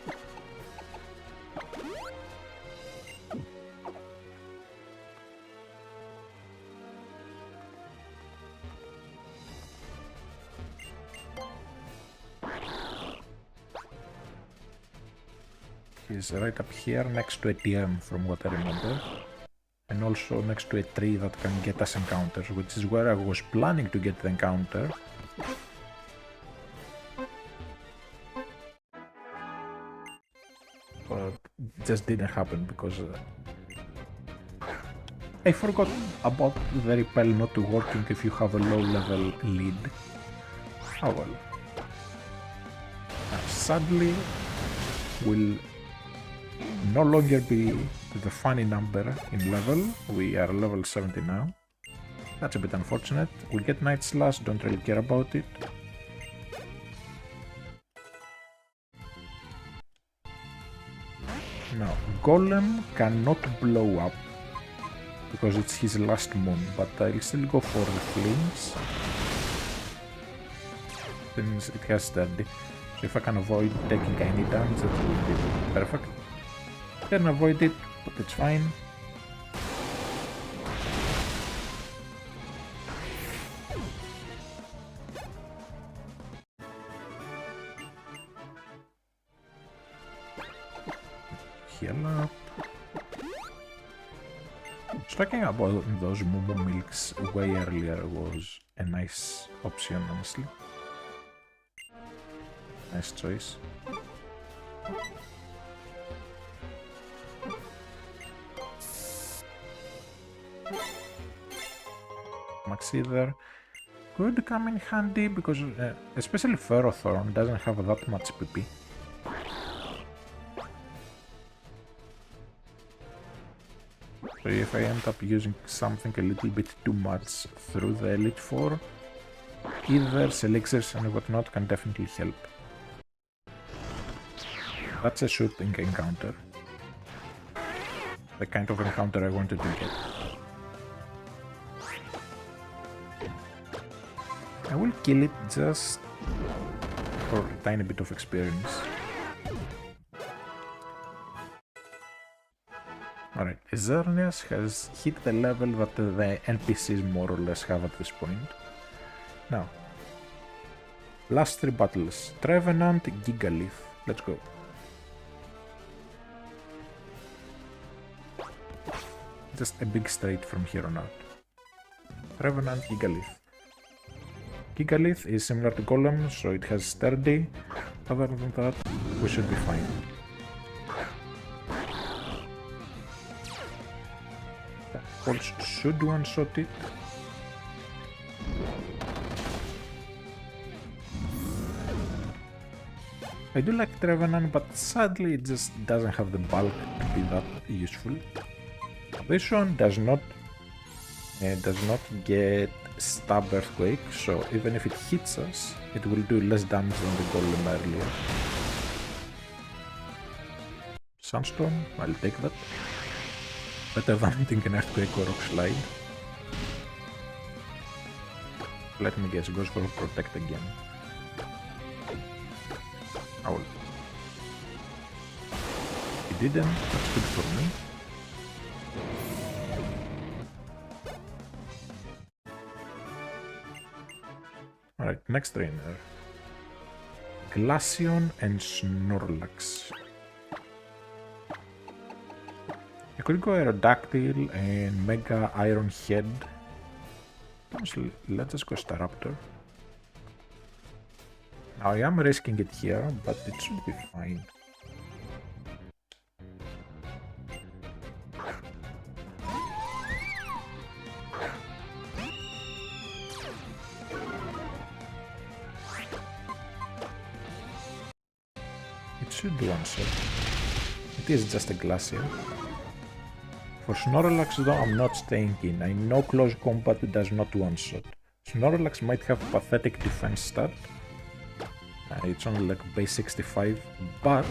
S1: He's right up here next to a TM from what I remember. And also next to a tree that can get us encounters, which is where I was planning to get the encounter. But it just didn't happen because I forgot about the repel not working if you have a low level lead. Oh well. Sadly, will no longer be the funny number in level. We are level 70 now. That's a bit unfortunate. We get Night Slash, don't really care about it. Now, Golem cannot blow up because it's his last moon, but I'll still go for the flinch since it has sturdy. So if I can avoid taking any damage, that will be perfect. Can avoid it, but it's fine. Heal up. Talking about those Momo Milks way earlier was a nice option, honestly. Nice choice. Maxither could come in handy because especially Ferrothorn doesn't have that much PP. So if I end up using something a little bit too much through the Elite Four, either Elixirs and whatnot can definitely help. That's a shooting encounter. The kind of encounter I wanted to get. I will kill it just for a tiny bit of experience. Alright, Xerneas has hit the level that the NPCs more or less have at this point. Now, last 3 battles. Trevenant, Gigalith. Let's go. Just a big straight from here on out. Trevenant, Gigalith. Gigalith is similar to Golem, so it has sturdy. Other than that, we should be fine. Pulse should one-shot it. I do like Trevenant, but sadly it just doesn't have the bulk to be that useful. This one does not get Stab Earthquake, so even if it hits us, it will do less damage than the Golem earlier. Sunstorm, I'll take that. Better than hitting an Earthquake or Rock Slide. Let me guess, it goes for Protect again. Owl. He didn't, that's good for me. Alright, next trainer. Glaceon and Snorlax. I could go Aerodactyl and Mega Iron Head, Honestly, let's just go Staraptor. Now I am risking it here, but it should be fine. It should do one shot. It is just a Glacier. For Snorlax though, I'm not staying in. I know close combat does not one-shot. Snorlax might have pathetic defense stat. It's only like base 65, but...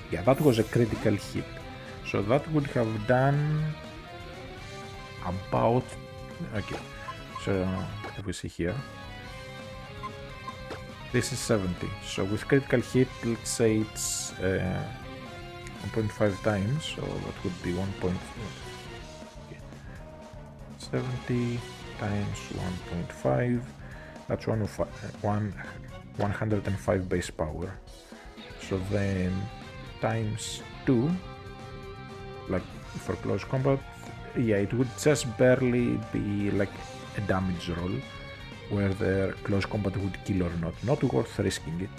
S1: yeah, that was a critical hit. So that would have done... about... okay, so if we see here... this is 70, so with critical hit, let's say it's 1.5 times, so that would be 1.4. Okay. 70 times 1.5, that's 105 base power. So then times 2, like for close combat, yeah, it would just barely be like a damage roll, where the close combat would kill or not. Not worth risking it.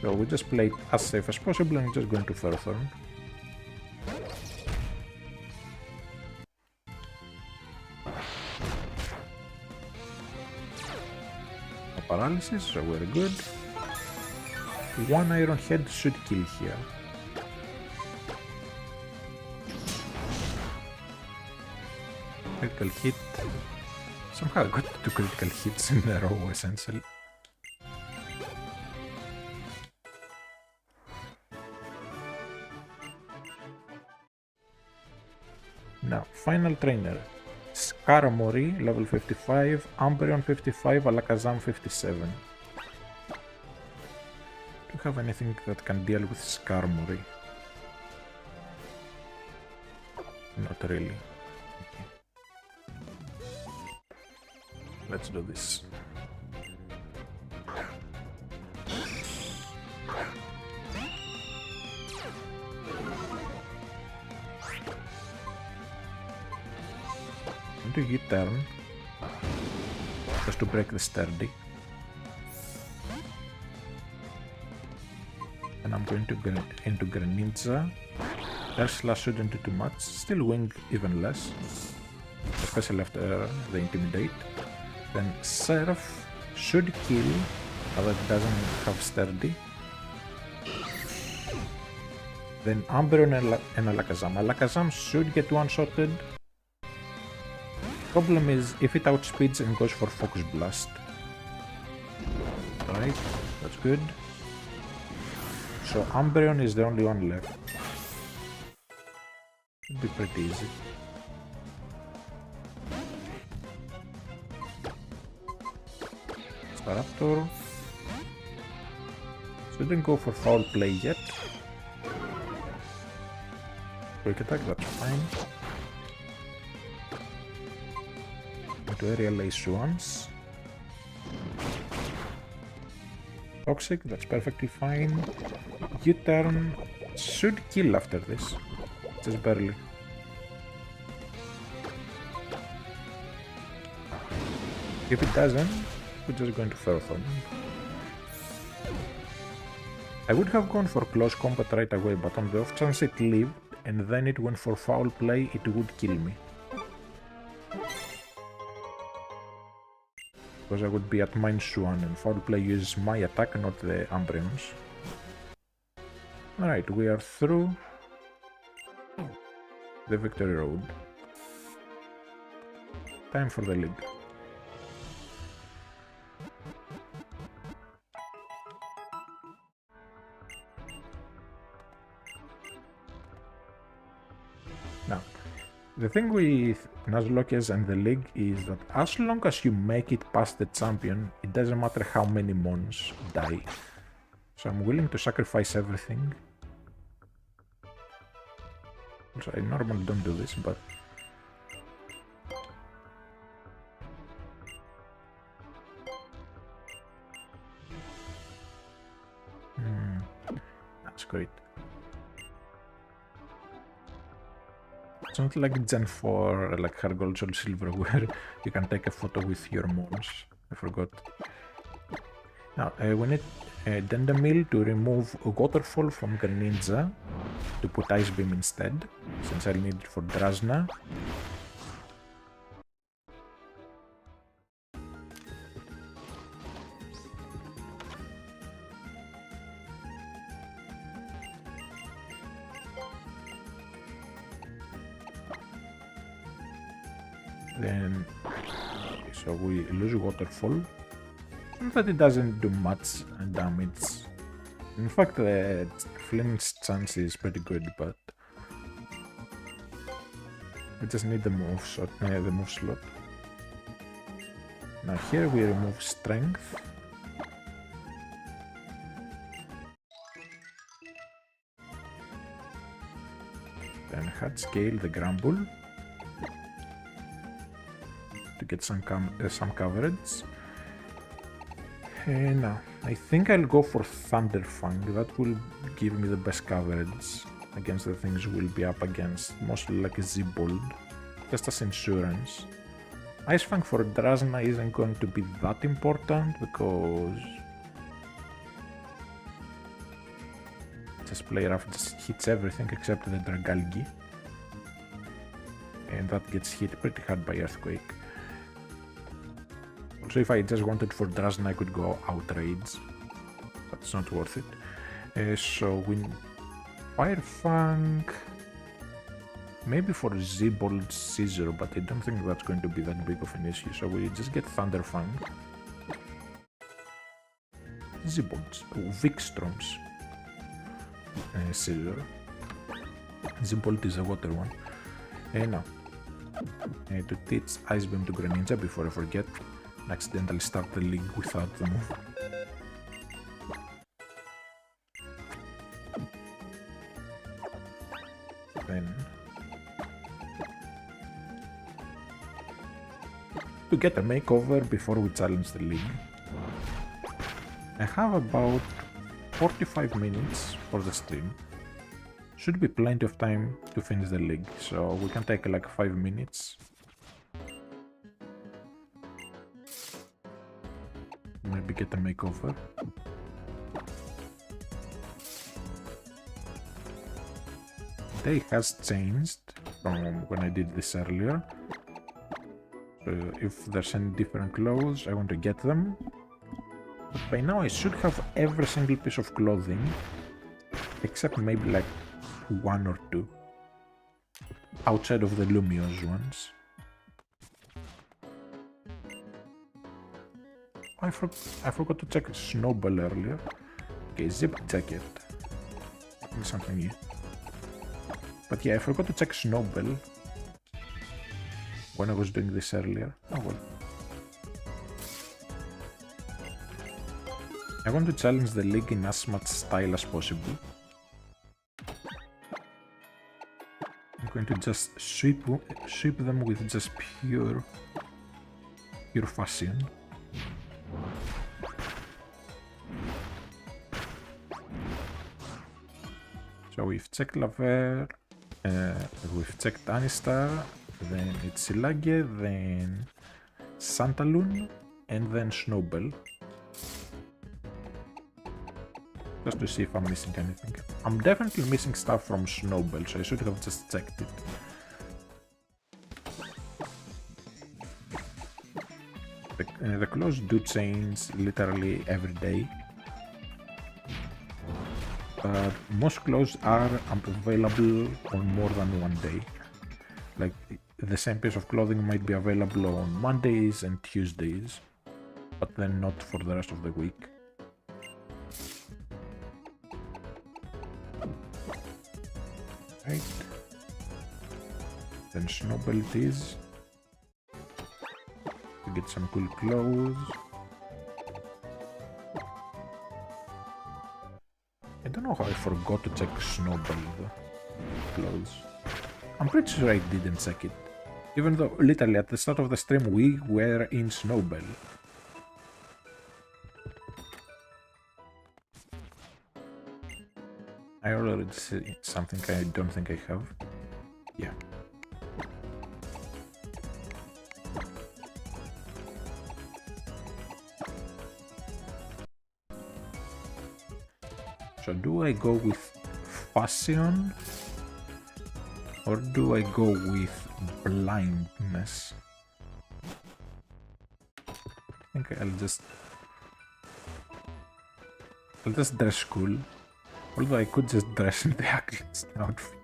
S1: So we just play it as safe as possible and just going to Ferrothorn. No paralysis, so we're good. One Iron Head should kill here. Critical hit. Somehow I got 2 critical hits in a row, essentially. Now, final trainer. Skarmory, level 55, Umbreon 55, Alakazam 57. Do you have anything that can deal with Skarmory? Not really. Okay. Let's do this. Do you turn just to break the sturdy, and I'm going to go into Greninja. Air Slash shouldn't do too much, still wing even less, especially after the Intimidate. Then Surf should kill, although it doesn't have sturdy. Then Umbreon and Alakazam. Alakazam should get one-shotted. Problem is, if it outspeeds and goes for Focus Blast. Alright, that's good. So Umbreon is the only one left. Should be pretty easy. Staraptor. Shouldn't go for foul play yet. Quick attack, that's fine. Into Aerial Ace once. Toxic, that's perfectly fine. U-turn should kill after this. Just barely. If it doesn't, we're just going to Ferrothorn. I would have gone for close combat right away, but on the off chance it lived and then it went for foul play, it would kill me. Because I would be at -1 and foul play uses my attack, not the Umbreon's. Alright, we are through the victory road. Time for the league. Now, the thing with Nuzlocke and the league is that as long as you make it past the champion, it doesn't matter how many mons die. So I'm willing to sacrifice everything. So I normally don't do this, but... that's great. It's not like Gen 4, like Hard Gold, Soul Silver, where you can take a photo with your mons. I forgot. Now, we need Dendamil to remove a Waterfall from Greninja to put Ice Beam instead, since I'll need it for Drasna. Then, so we lose Waterfall. But it doesn't do much damage. In fact, the Flame's chance is pretty good, but we just need the move slot. Now here we remove Strength. Then hard scale the Grumble to get some coverage. Now, I think I'll go for Thunderfang. That will give me the best coverage against the things we'll be up against, mostly like a Z-Bold, just as insurance. Ice Fang for Drasna isn't going to be that important because this player just hits everything except the Dragalgi, and that gets hit pretty hard by Earthquake. So if I just wanted for Drasna, I could go Outrage, but it's not worth it. So we Fire Fang, maybe for Z-Bolt Scissor, but I don't think that's going to be that big of an issue. So we just get Thunder Fang, Z-Bolts, Vikstrom's Scissor. Z-Bolt is a water one. Now, to teach Ice Beam to Greninja before I forget. Accidentally start the league without the move. Then to get a makeover before we challenge the league. I have about 45 minutes for the stream. Should be plenty of time to finish the league, so we can take like 5 minutes. Maybe get a makeover. Day has changed from when I did this earlier. If there's any different clothes, I want to get them. But by now I should have every single piece of clothing, except maybe like 1 or 2, outside of the Lumiose ones. I forgot to check Snowball earlier. Okay, Zip Jacket. Something new. But yeah, I forgot to check Snowball when I was doing this earlier. Oh well. I want to challenge the league in as much style as possible. I'm going to just sweep them with just pure fashion. So we've checked Laver, we've checked Anistar, then it's Silage, then Santaloon, and then Snowball. Just to see if I'm missing anything. I'm definitely missing stuff from Snowball, so I should have just checked it. The clothes do change literally every day. But most clothes are available on more than one day. Like, the same piece of clothing might be available on Mondays and Tuesdays, but then not for the rest of the week. Right. Then Snowball it is. To get some cool clothes. I don't know how I forgot to check Snowball clothes. I'm pretty sure I didn't check it. Even though literally at the start of the stream we were in Snowball. I already see something I don't think I have. Yeah. So do I go with fashion or do I go with blindness? I think I'll just dress cool. Although I could just dress in the ugliest outfit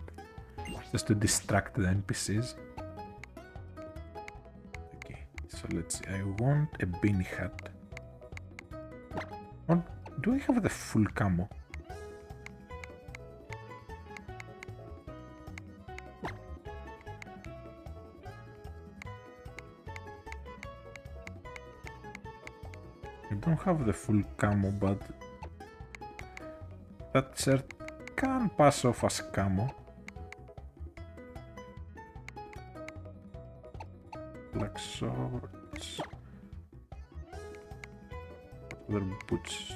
S1: just to distract the NPCs. Okay, so let's see. I want a beanie hat. What, do I have the full camo? I don't have the full camo, but that shirt can pass off as camo. Black shorts. Other boots.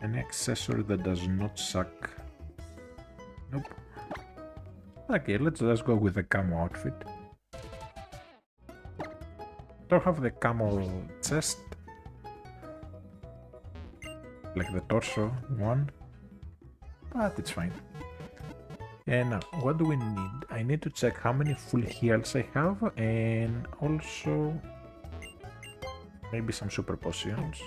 S1: An accessory that does not suck. Nope. Okay, let's just go with the camo outfit. Don't have the camo chest, like the torso one, but it's fine. And now, what do we need? I need to check how many full heals I have, and also maybe some super potions.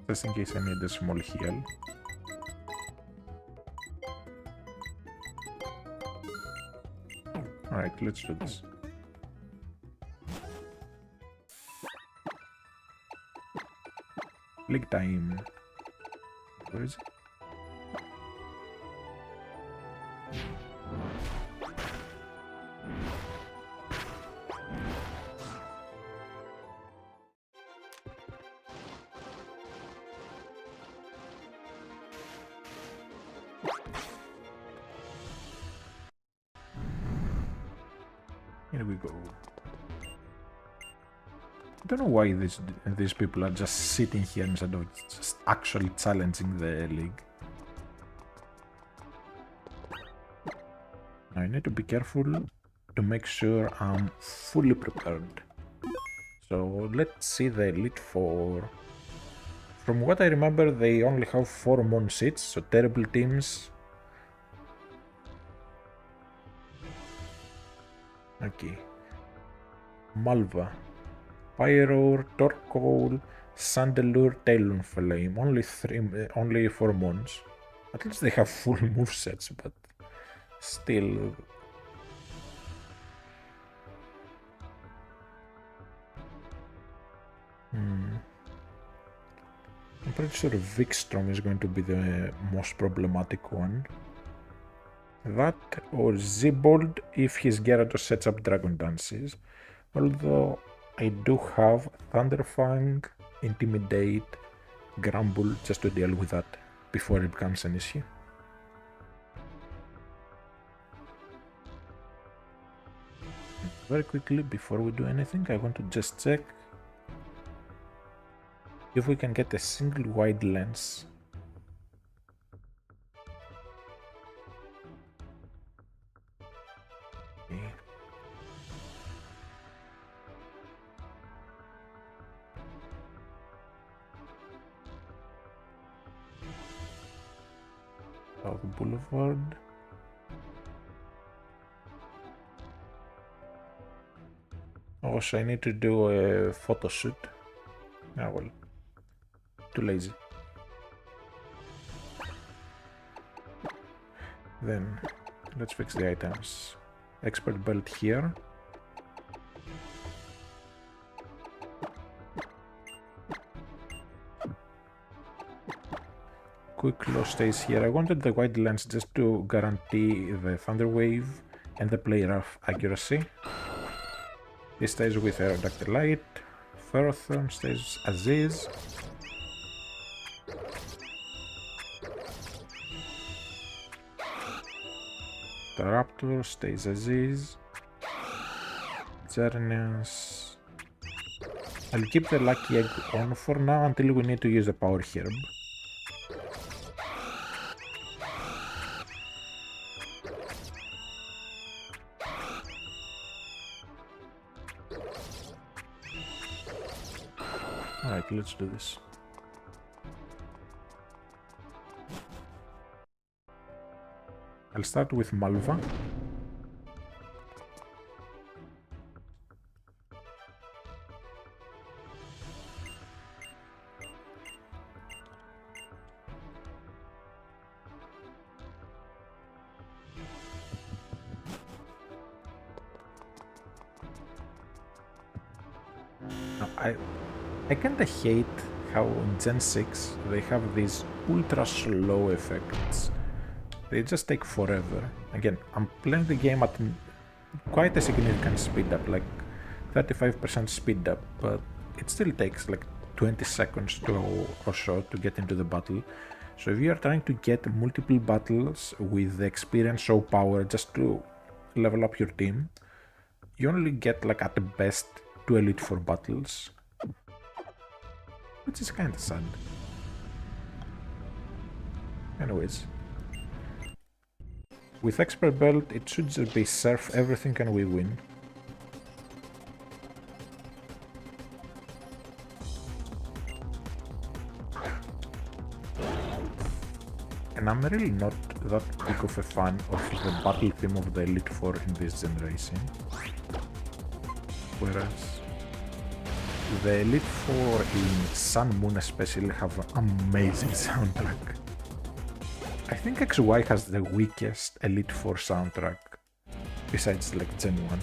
S1: Just in case I need a small heal. Alright, let's do this. League time. Where is it? Here we go. I don't know why these people are just sitting here instead of just actually challenging the league. Now I need to be careful to make sure I'm fully prepared. So let's see the Elite Four. From what I remember, they only have 4 Mon seats, so terrible teams. Okay. Malva. Pyro, Torkoal, Sandelure, Talonflame. Only 4 Mons. At least they have full movesets, but still. I'm pretty sure Vikstrom is going to be the most problematic one. That or Zibold if his Gyarados sets up Dragon Dances. Although I do have Thunderfang, Intimidate, Grumble just to deal with that before it becomes an issue. Very quickly, before we do anything, I want to just check if we can get a single wide lens. Okay. South Boulevard. Also, I need to do a photo shoot. Ah, well. Too lazy. Then, let's fix the items. Expert belt here. Quick Claw stays here. I wanted the wide lens just to guarantee the Thunder Wave and the play rough accuracy. This stays with Aerodactyl Light. Ferrothorn stays as is. The Raptor stays as is. Xerneas. I'll keep the Lucky Egg on for now until we need to use the Power Herb. Alright, let's do this. I'll start with Malva. I kinda hate how in Gen 6 they have these ultra slow effects. They just take forever. Again, I'm playing the game at quite a significant speed up, like 35% speed up, but it still takes like 20 seconds or so to get into the battle. So if you are trying to get multiple battles with the experience or power just to level up your team, you only get like at the best 2 Elite 4 battles, which is kinda sad. Anyways, with Expert Belt it should just be surf everything and we win. And I'm really not that big of a fan of the battle theme of the Elite 4 in this generation. Whereas the Elite 4 in Sun Moon especially have amazing soundtrack. I think XY has the weakest Elite 4 soundtrack, besides like Gen 1.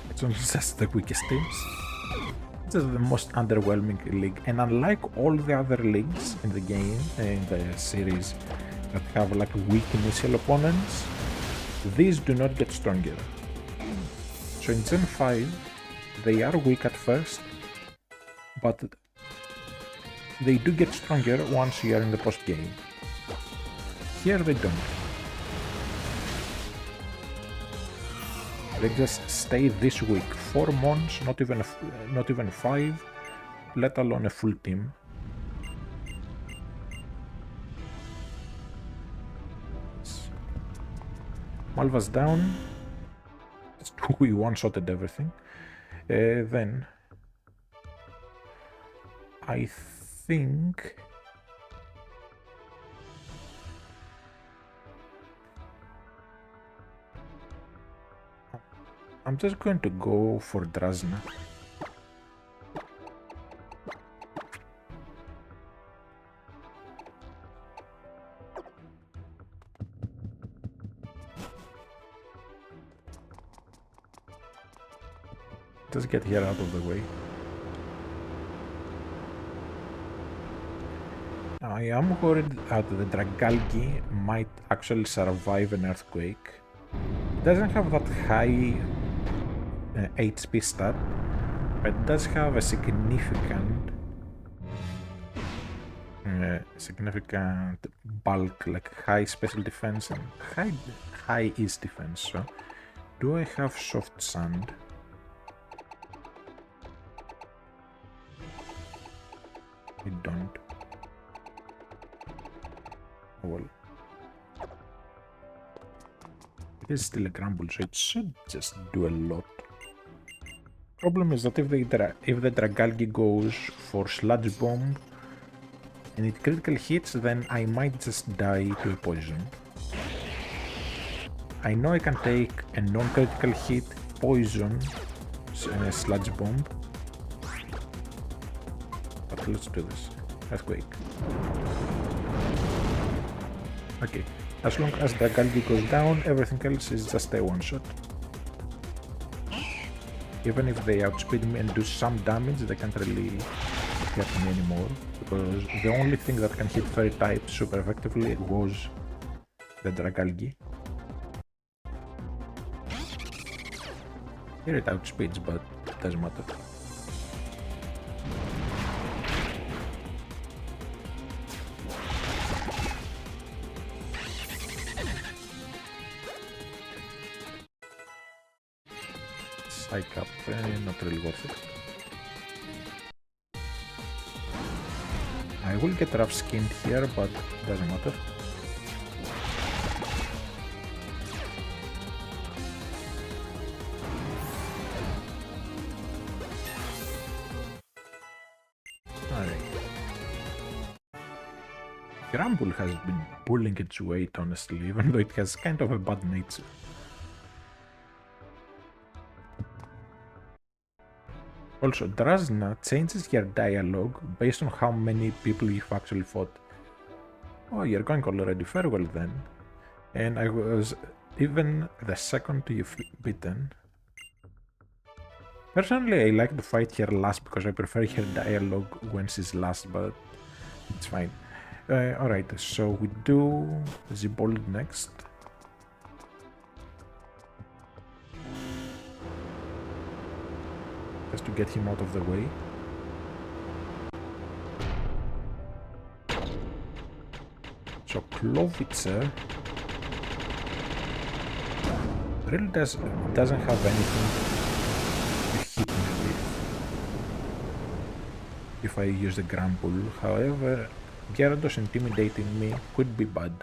S1: It's not just the weakest teams, it's just the most underwhelming league, and unlike all the other leagues in the game, in the series, that have like weak initial opponents, these do not get stronger. So in Gen 5, they are weak at first, but they do get stronger once you are in the post game. Here they don't. They just stay this weak. 4 months, not even 5, let alone a full team. Malva's down. We one-shotted everything. Then I think I'm just going to go for Drasna. Just get here out of the way. I am worried that the Dragalgi might actually survive an earthquake. It doesn't have that high HP stat, but it does have a significant bulk, like high special defense and high ease defense. So, do I have soft sand? I don't. Oh well. It is still a crumble, so it should just do a lot. Problem is that if the Dragalgi goes for Sludge Bomb and it critical hits, then I might just die to a poison. I know I can take a non-critical hit, poison, and a Sludge Bomb. But let's do this. Earthquake. Okay. As long as the Dragalgi goes down, everything else is just a one-shot. Even if they outspeed me and do some damage, they can't really hurt me anymore, because the only thing that can hit fairy type super effectively was the Dragalgi. Here it outspeeds, but it doesn't matter. Psych up, not really worth it. I will get rough skinned here, but doesn't matter. Grumble has been pulling its weight, honestly, even though it has kind of a bad nature. Also, Drasna changes your dialogue based on how many people you've actually fought. Oh, you're going already, very well then. And I was even the second you've beaten. Personally, I like to fight her last because I prefer her dialogue when she's last, but it's fine. Alright, so we do Zibold next. Just to get him out of the way. So Klovitzer really doesn't have anything to hit me with if I use the Grumble. However, Gyarados intimidating me could be bad.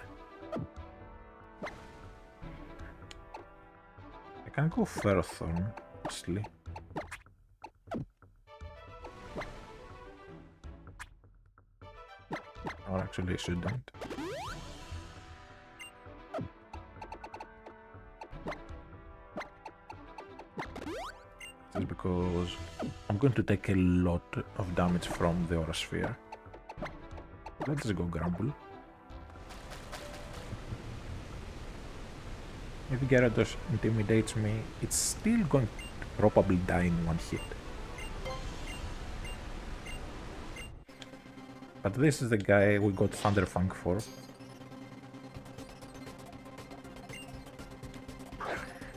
S1: I can go Ferrothorn, honestly. Or actually I shouldn't. Just because I'm going to take a lot of damage from the Aura Sphere. Let's go Grumble. If Gyarados intimidates me, it's still going to probably die in one hit. But this is the guy we got Thunderfang for.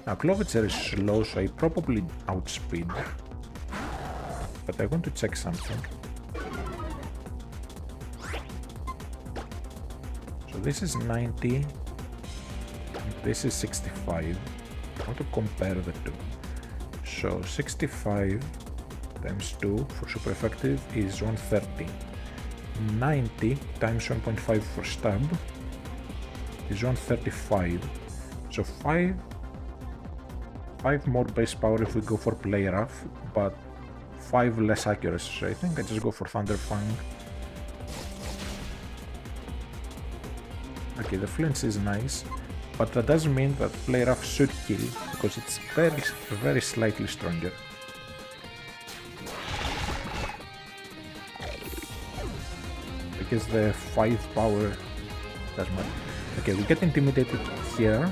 S1: Now Klovitzer is slow, so I probably outspeed. But I want to check something. So this is 90, and this is 65. I want to compare the two. So 65 times 2 for super effective is 130. 90 times 1.5 for stab is 135. So 5 more base power if we go for play rough, but 5 less accuracy, so I think I just go for Thunderfang. Okay, the flinch is nice, but that doesn't mean that play rough should kill, because it's very slightly stronger. Because the 5 power doesn't matter. Okay, we get intimidated here,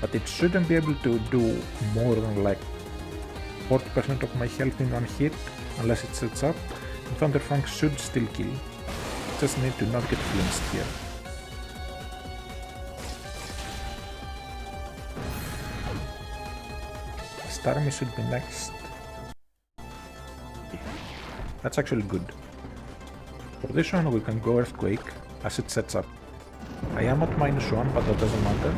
S1: but it shouldn't be able to do more than like 40% of my health in one hit, unless it sets up. And Thunderfang should still kill. Just need to not get flinched here. Starmie should be next. That's actually good. For this one we can go Earthquake as it sets up. I am at -1, but that doesn't matter.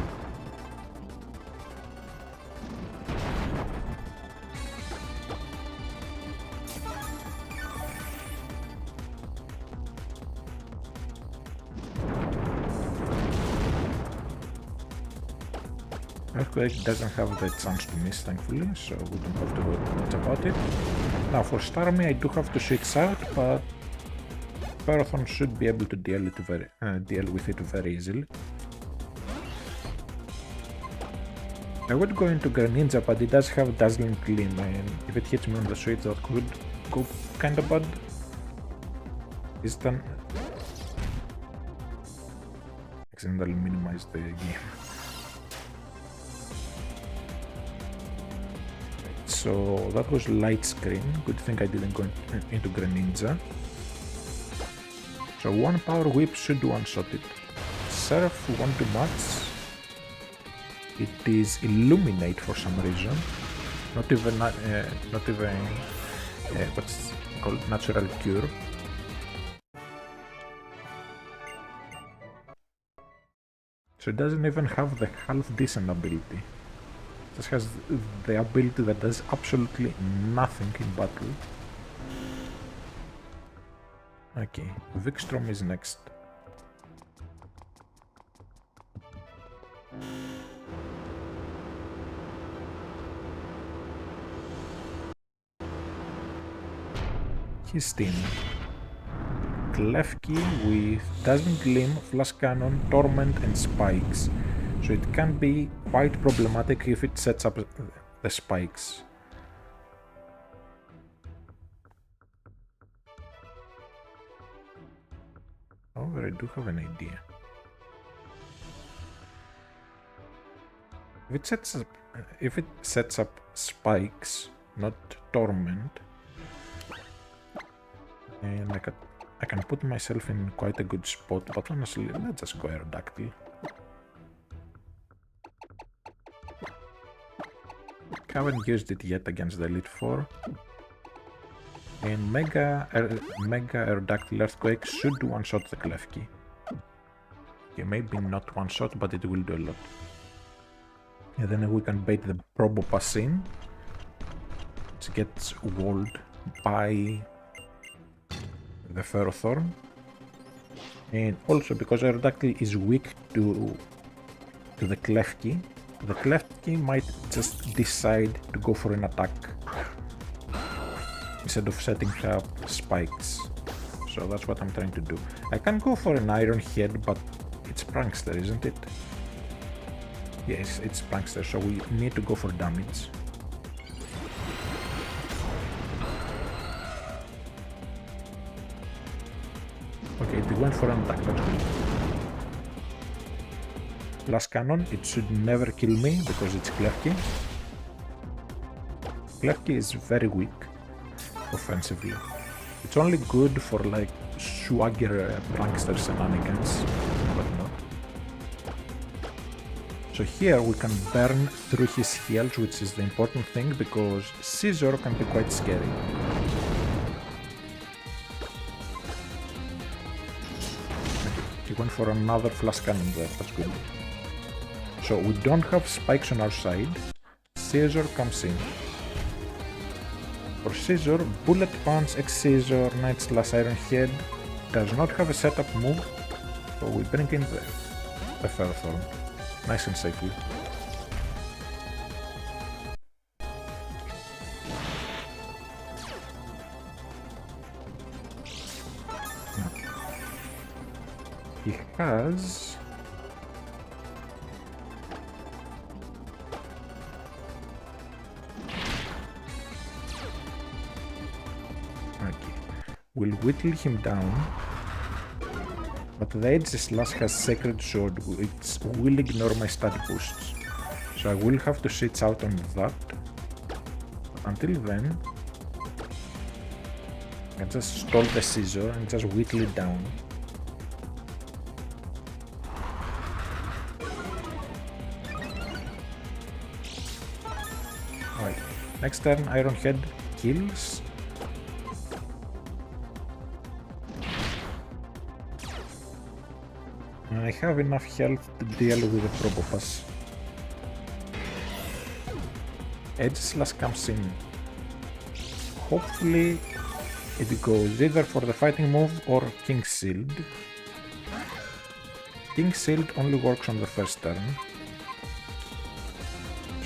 S1: Earthquake doesn't have the chance to miss, thankfully, so we don't have to worry much about it. Now for Starmie I do have to switch out, but Ferrothorn should be able to deal with it very easily. I would go into Greninja, but it does have Dazzling Gleam, and if it hits me on the switch that could go kinda bad. Is done. Accidentally minimize the game. So that was Light Screen. Good thing I didn't go into Greninja. So one Power Whip should one-shot it. Surf won't do much. It is Illuminate for some reason. Not even what's called Natural Cure. So it doesn't even have the half decent ability. It just has the ability that does absolutely nothing in battle. Okay, Vikstrom is next. His team. Klefki with Dazzling Gleam, Flash Cannon, Torment and Spikes. So it can be quite problematic if it sets up the spikes. However, I do have an idea. If it sets up spikes, not torment, and I can put myself in quite a good spot, but honestly, let's just go Aerodactyl. Haven't used it yet against the Elite Four. And Mega Aerodactyl Earthquake should one-shot the Klefki. Okay, maybe not one-shot, but it will do a lot. And then we can bait the Probopass in, which gets walled by the Ferrothorn. And also because Aerodactyl is weak to the Klefki might just decide to go for an attack instead of setting up spikes. So that's what I'm trying to do. I can go for an Iron Head, but it's Prankster, isn't it? Yes, it's Prankster, so we need to go for damage. Okay, it went for an attack, that's good. Flash Cannon, it should never kill me because it's Klefki. Klefki is very weak offensively. It's only good for like swagger prankster shenanigans, but not. So here we can burn through his heals, which is the important thing because Scizor can be quite scary. He went for another Flash Cannon there, that's good. So we don't have spikes on our side. Scizor comes in. For Scizor, Bullet Punch, X-Scizor, Night Slash, Iron Head does not have a setup move, so we bring in the Ferrothorn, nice and safely. He has... Will whittle him down, but the Edge Slash has Sacred Sword, which will ignore my stat boosts. So I will have to switch out on that. Until then, I can just stall the Scizor and just whittle it down. Alright, next turn Iron Head kills. I have enough health to deal with the Probopass. Edge Slash comes in. Hopefully it goes either for the fighting move or King's Shield. King's Shield only works on the first turn.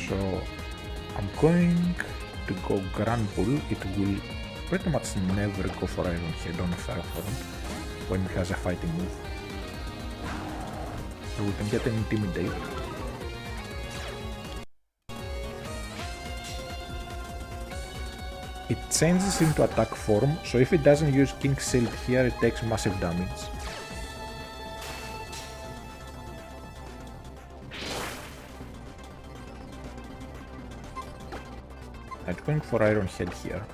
S1: So I'm going to go Grand Bull. It will pretty much never go for Iron Head on a Ferrothorn when it has a fighting move. So we can get an Intimidate. It changes into attack form, so if it doesn't use King's Shield here, it takes massive damage. I'm going for Iron Head here.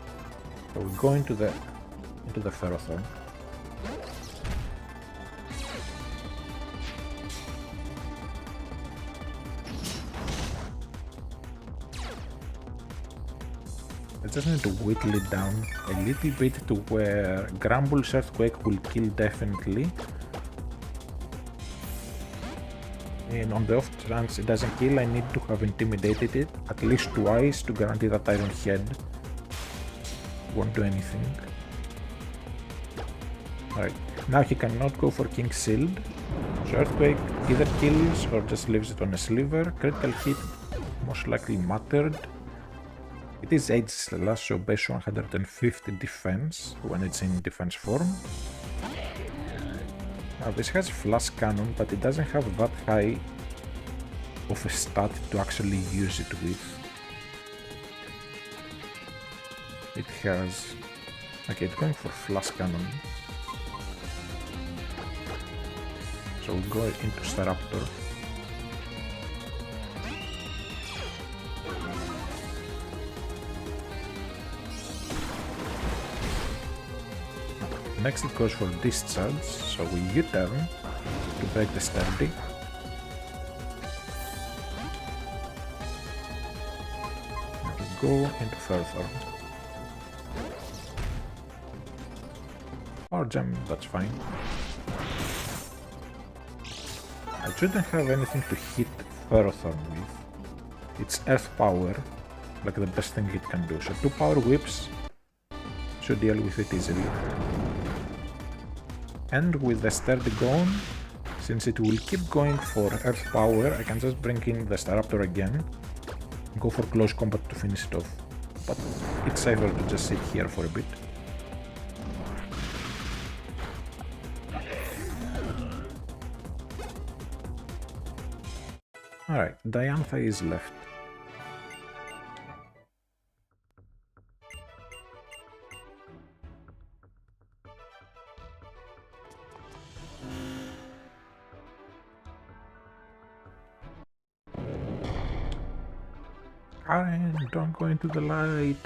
S1: So we go into the Ferrothorn. I just need to whittle it down a little bit to where Grumble's Earthquake will kill definitely. And on the off chance it doesn't kill, I need to have intimidated it at least twice to guarantee that Iron Head won't do anything. Alright, now he cannot go for King's Shield, so Earthquake either kills or just leaves it on a sliver. Critical hit most likely mattered. It is Edge Slash, so base 150 defense when it's in defense form. Now this has flash cannon, but it doesn't have that high of a stat to actually use it with. It has... okay, it's going for flash cannon. So we'll go into Staraptor. Next it goes for discharge, so we U-turn to break the sturdy. And we go into further. Power gem, that's fine. I shouldn't have anything to hit Ferrothorn with. It's Earth Power, like the best thing it can do. So 2 Power Whips should deal with it easily. And with the sturdy gone, since it will keep going for Earth Power, I can just bring in the Staraptor again and go for close combat to finish it off. But it's safer to just sit here for a bit. Alright, Diantha is left. Karen, don't go into the light.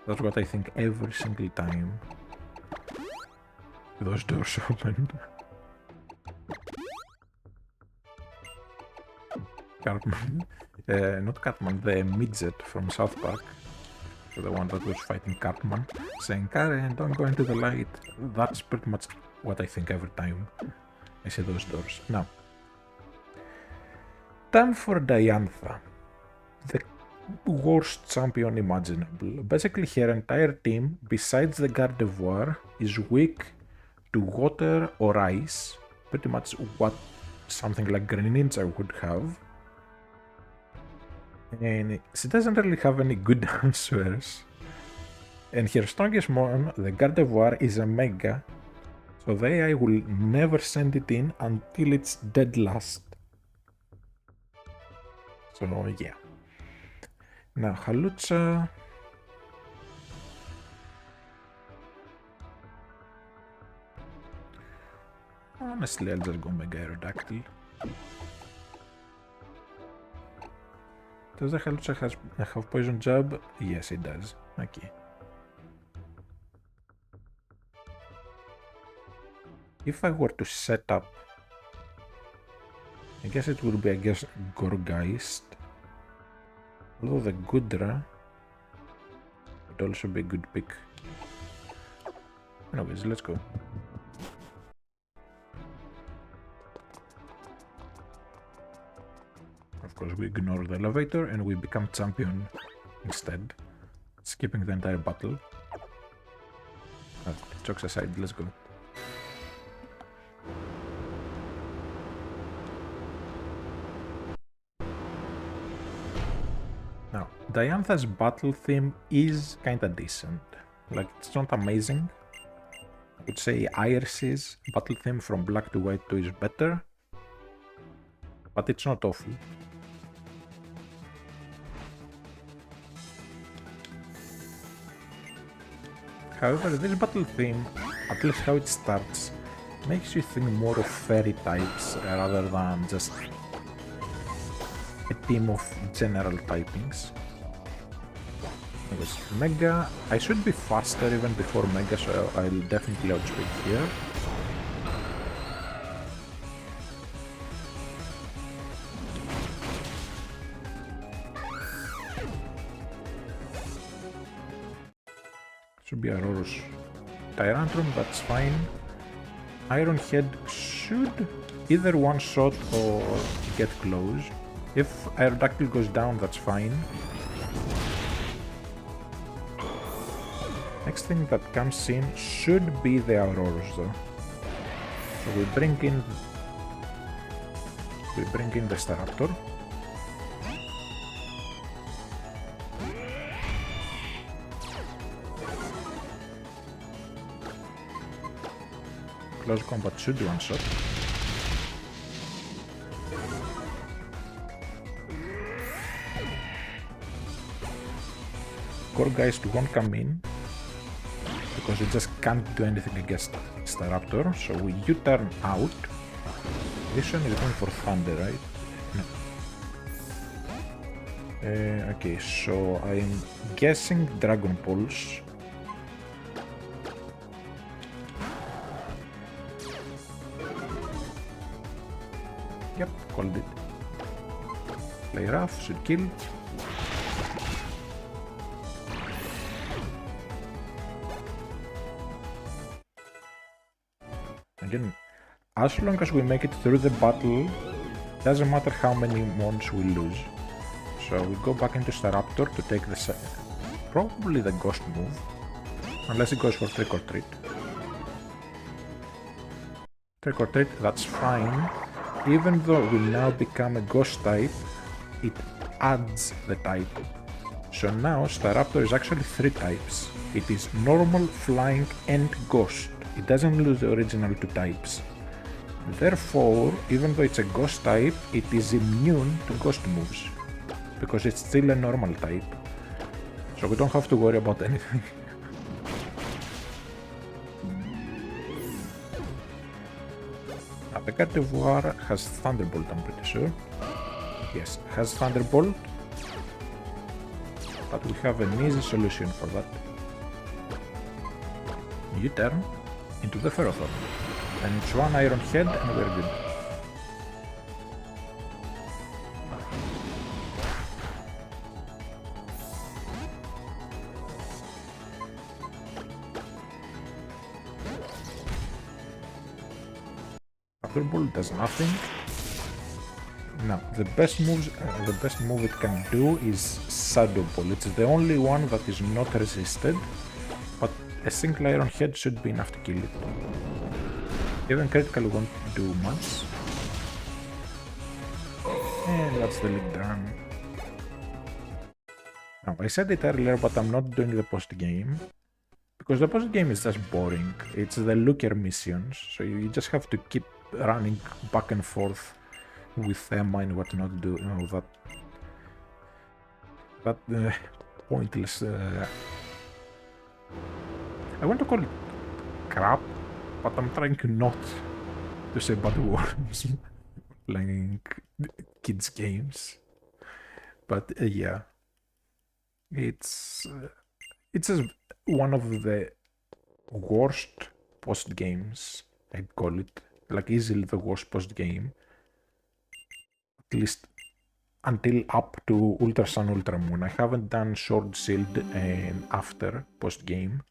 S1: That's what I think every single time those doors open. Cartman. Not Cartman, the midget from South Park. The one that was fighting Cartman. Saying, Karen, don't go into the light. That's pretty much what I think every time I see those doors. Now, time for Diantha. The worst champion imaginable. Basically, her entire team, besides the Gardevoir, is weak to water or ice. Pretty much what something like Greninja would have. And she doesn't really have any good answers. And her strongest mon, the Gardevoir, is a Mega. So the AI will never send it in until it's dead last. So yeah. Now Halucha... honestly, I'll just go Mega Aerodactyl. Does the Halucha have Poison Jab? Yes, it does. Okay. If I were to set up... I guess it would be against Gorgeist. Although the Gudra would also be a good pick. Anyways, let's go. Of course, we ignore the elevator and we become champion instead, skipping the entire battle. Jokes aside, let's go. Now, Diantha's battle theme is kinda decent. Like, it's not amazing. I would say Iris's battle theme from Black to White 2 is better, but it's not awful. However, this battle theme, at least how it starts, makes you think more of fairy types rather than just a team of general typings. Anyways, Mega, I should be faster even before Mega, so I'll definitely outspeed here. Should be Aurora's Tyrantrum, that's fine. Iron Head should either one-shot or get close. If Aerodactyl goes down, that's fine. Next thing that comes in should be the Auroras though. So we bring in the Staraptor. Close combat should one-shot. Core Geist won't come in because it just can't do anything against Staraptor, so we U-turn out. This one is going for Thunder, right? No. Okay, so I'm guessing Dragon Pulse. Yep, called it. Play rough, should kill. Again, as long as we make it through the battle, doesn't matter how many mons we lose. So we go back into Staraptor to take the probably the Ghost move, unless it goes for Trick or Treat. Trick or Treat, that's fine. Even though we now become a Ghost type, it adds the type. So now Staraptor is actually 3 types. It is normal, flying and Ghost. It doesn't lose the original 2 types. Therefore, even though it's a Ghost type, it is immune to Ghost moves, because it's still a normal type. So we don't have to worry about anything. Now, the Gardevoir has Thunderbolt, I'm pretty sure. Yes, has Thunderbolt, but we have an easy solution for that. U-turn into the Ferrothorn, and it's 1 Iron Head and we're good. Thunderbolt does nothing. Now, the best move it can do is Shadow Ball. It's the only one that is not resisted, but a single Iron Head should be enough to kill it. Even critical won't do much. And that's the league done. Now, I said it earlier, but I'm not doing the post-game, because the post-game is just boring. It's the looker missions, so you just have to keep running back and forth with Emma and whatnot, do you know, that pointless. I want to call it crap, but I'm trying not to say bad words playing kids games. But yeah, it's just one of the worst post games, I'd call it. Like easily the worst post game, at least until up to Ultra Sun Ultra Moon. I haven't done Sword Shield and after post game.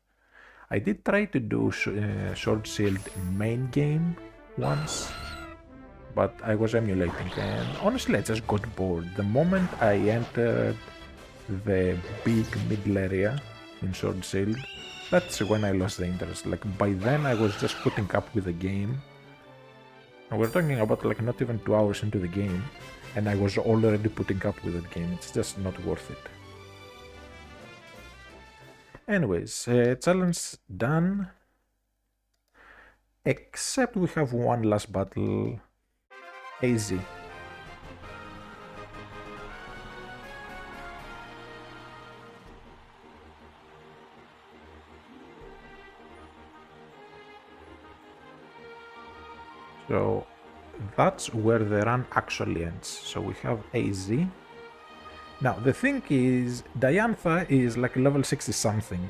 S1: I did try to do Sword Shield main game once, but I was emulating, and honestly I just got bored. The moment I entered the big middle area in Sword Shield, that's when I lost the interest. Like by then I was just putting up with the game. And we're talking about like not even 2 hours into the game, and I was already putting up with that game. It's just not worth it. Anyways, challenge done. Except we have one last battle. AZ. So that's where the run actually ends. So we have AZ. Now the thing is, Diantha is like level 60 something.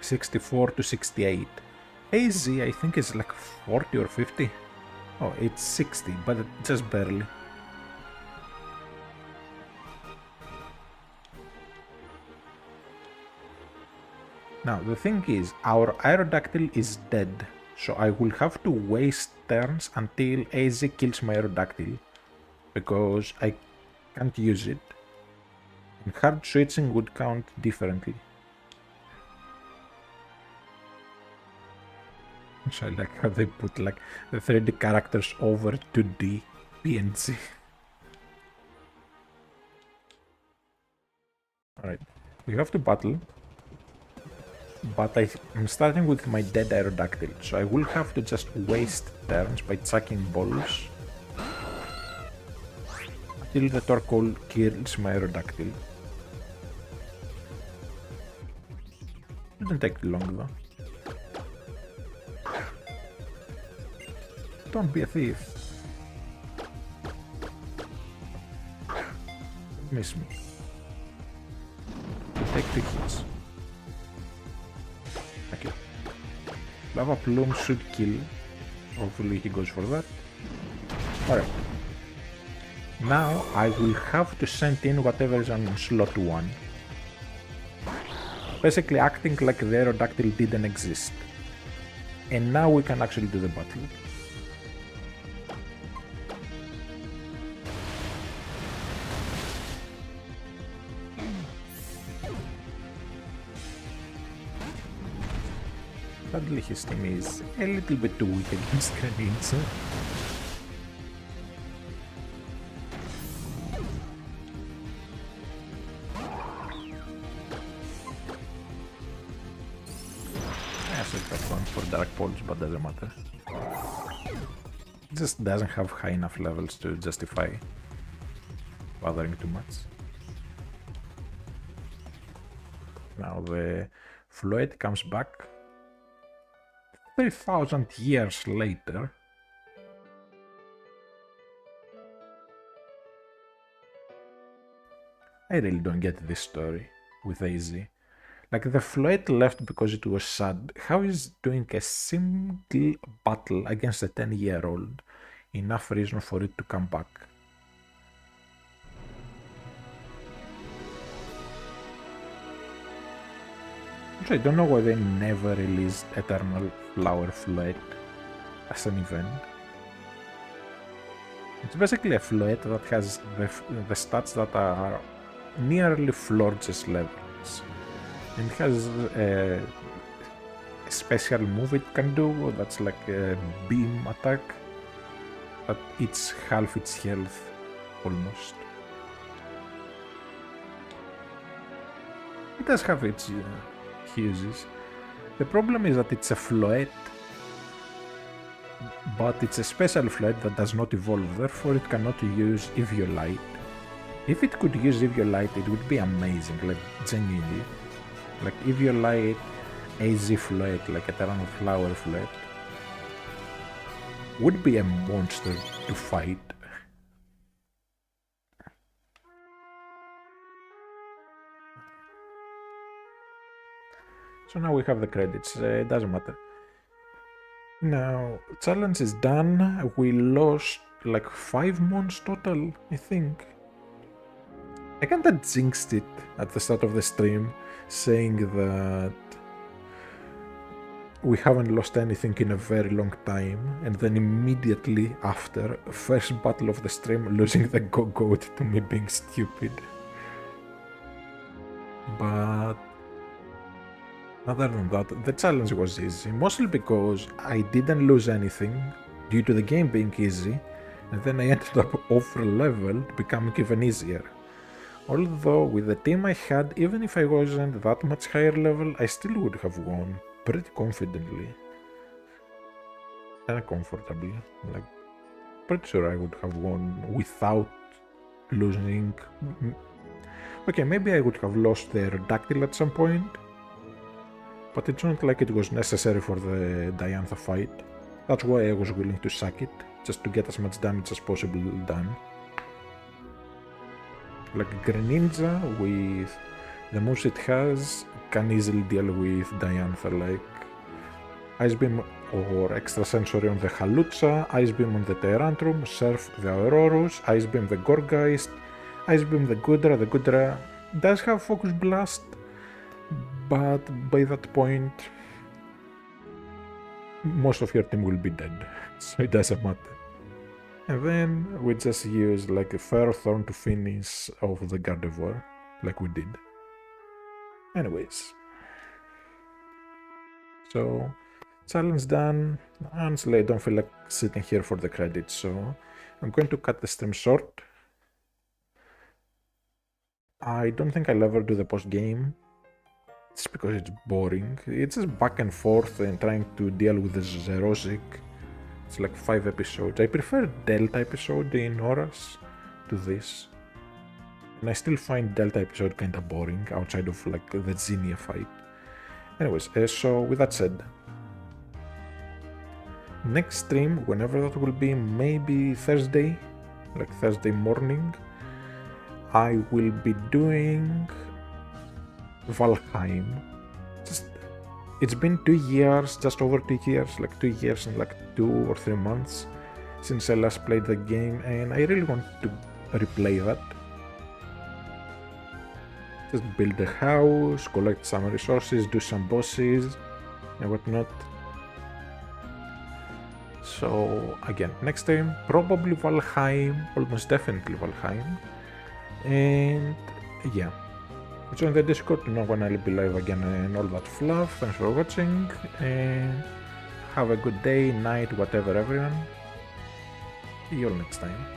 S1: 64 to 68. AZ I think is like 40 or 50. Oh, it's 60, but just barely. Now the thing is, our Aerodactyl is dead. So I will have to waste turns until AZ kills my Aerodactyl, because I can't use it. And hard switching would count differently. So I like how they put like the 3D characters over 2D PNG. Alright, we have to battle. But I'm starting with my dead Aerodactyl, so I will have to just waste turns by chucking balls until the Torkoal kills my Aerodactyl. Didn't take long though. Don't be a thief. Miss me. Take 2 hits. Okay. Lava Plume should kill. Hopefully he goes for that. Alright. Now I will have to send in whatever is on slot 1. Basically acting like the Aerodactyl didn't exist. And now we can actually do the battle. Sadly his team is a little bit too weak against Greninja. I should have gone for Dark Pulse, but doesn't matter. It just doesn't have high enough levels to justify bothering too much. Now the Floette comes back 3,000 years later. I really don't get this story with AZ. Like, the Floette left because it was sad. How is doing a single battle against a 10-year-old enough reason for it to come back? Also, I don't know why they never released Eternal Flower Floette as an event. It's basically a Floette that has the stats that are nearly Florges levels. And it has a special move it can do that's like a beam attack, but it's half its health almost. It does have its uses. The problem is that it's a Floette, but it's a special Floette that does not evolve, therefore it cannot use Eviolite. If it could use Eviolite, it would be amazing, like genuinely. Like Eviolite, AZ Floette, like Eternal Flower Floette, would be a monster to fight. So now we have the credits, it doesn't matter. Now, challenge is done. We lost like 5 mons total, I think. I kinda jinxed it at the start of the stream, saying that we haven't lost anything in a very long time, and then immediately after, first battle of the stream, losing the Go-Goat to me being stupid. But other than that, the challenge was easy, mostly because I didn't lose anything due to the game being easy, and then I ended up over-leveled, becoming even easier. Although with the team I had, even if I wasn't that much higher level, I still would have won pretty confidently and comfortably. Like, pretty sure I would have won without losing. Okay, maybe I would have lost the Aerodactyl at some point, but it's not like it was necessary for the Diantha fight. That's why I was willing to suck it, just to get as much damage as possible done. Like Greninja, with the moves it has, can easily deal with Diantha, like Ice Beam or Extrasensory on the Halucha, Ice Beam on the Tyrantrum, Surf the Aurorus, Ice Beam the Gorgeist, Ice Beam the Gudra. The Gudra does have Focus Blast, but by that point, most of your team will be dead, so it doesn't matter. And then we just use like a Ferrothorn to finish off the Gardevoir, like we did. Anyways. So, challenge done. Honestly, I don't feel like sitting here for the credits, so I'm going to cut the stream short. I don't think I'll ever do the post-game. It's because it's boring. It's just back and forth and trying to deal with the Zerozic. It's like 5 episodes. I prefer Delta episode in Horas to this. And I still find Delta episode kinda boring outside of like the Zinnia fight. Anyways, so with that said, next stream, whenever that will be, maybe Thursday, like Thursday morning, I will be doing Valheim. It's been 2 years, just over 2 years, like 2 years and like 2 or 3 months since I last played the game, and I really want to replay that. Just build a house, collect some resources, do some bosses and whatnot. So again, next time probably Valheim, almost definitely Valheim. And yeah, join the Discord, know when I'll be live again and all that fluff. Thanks for watching and have a good day, night, whatever everyone. See you all next time.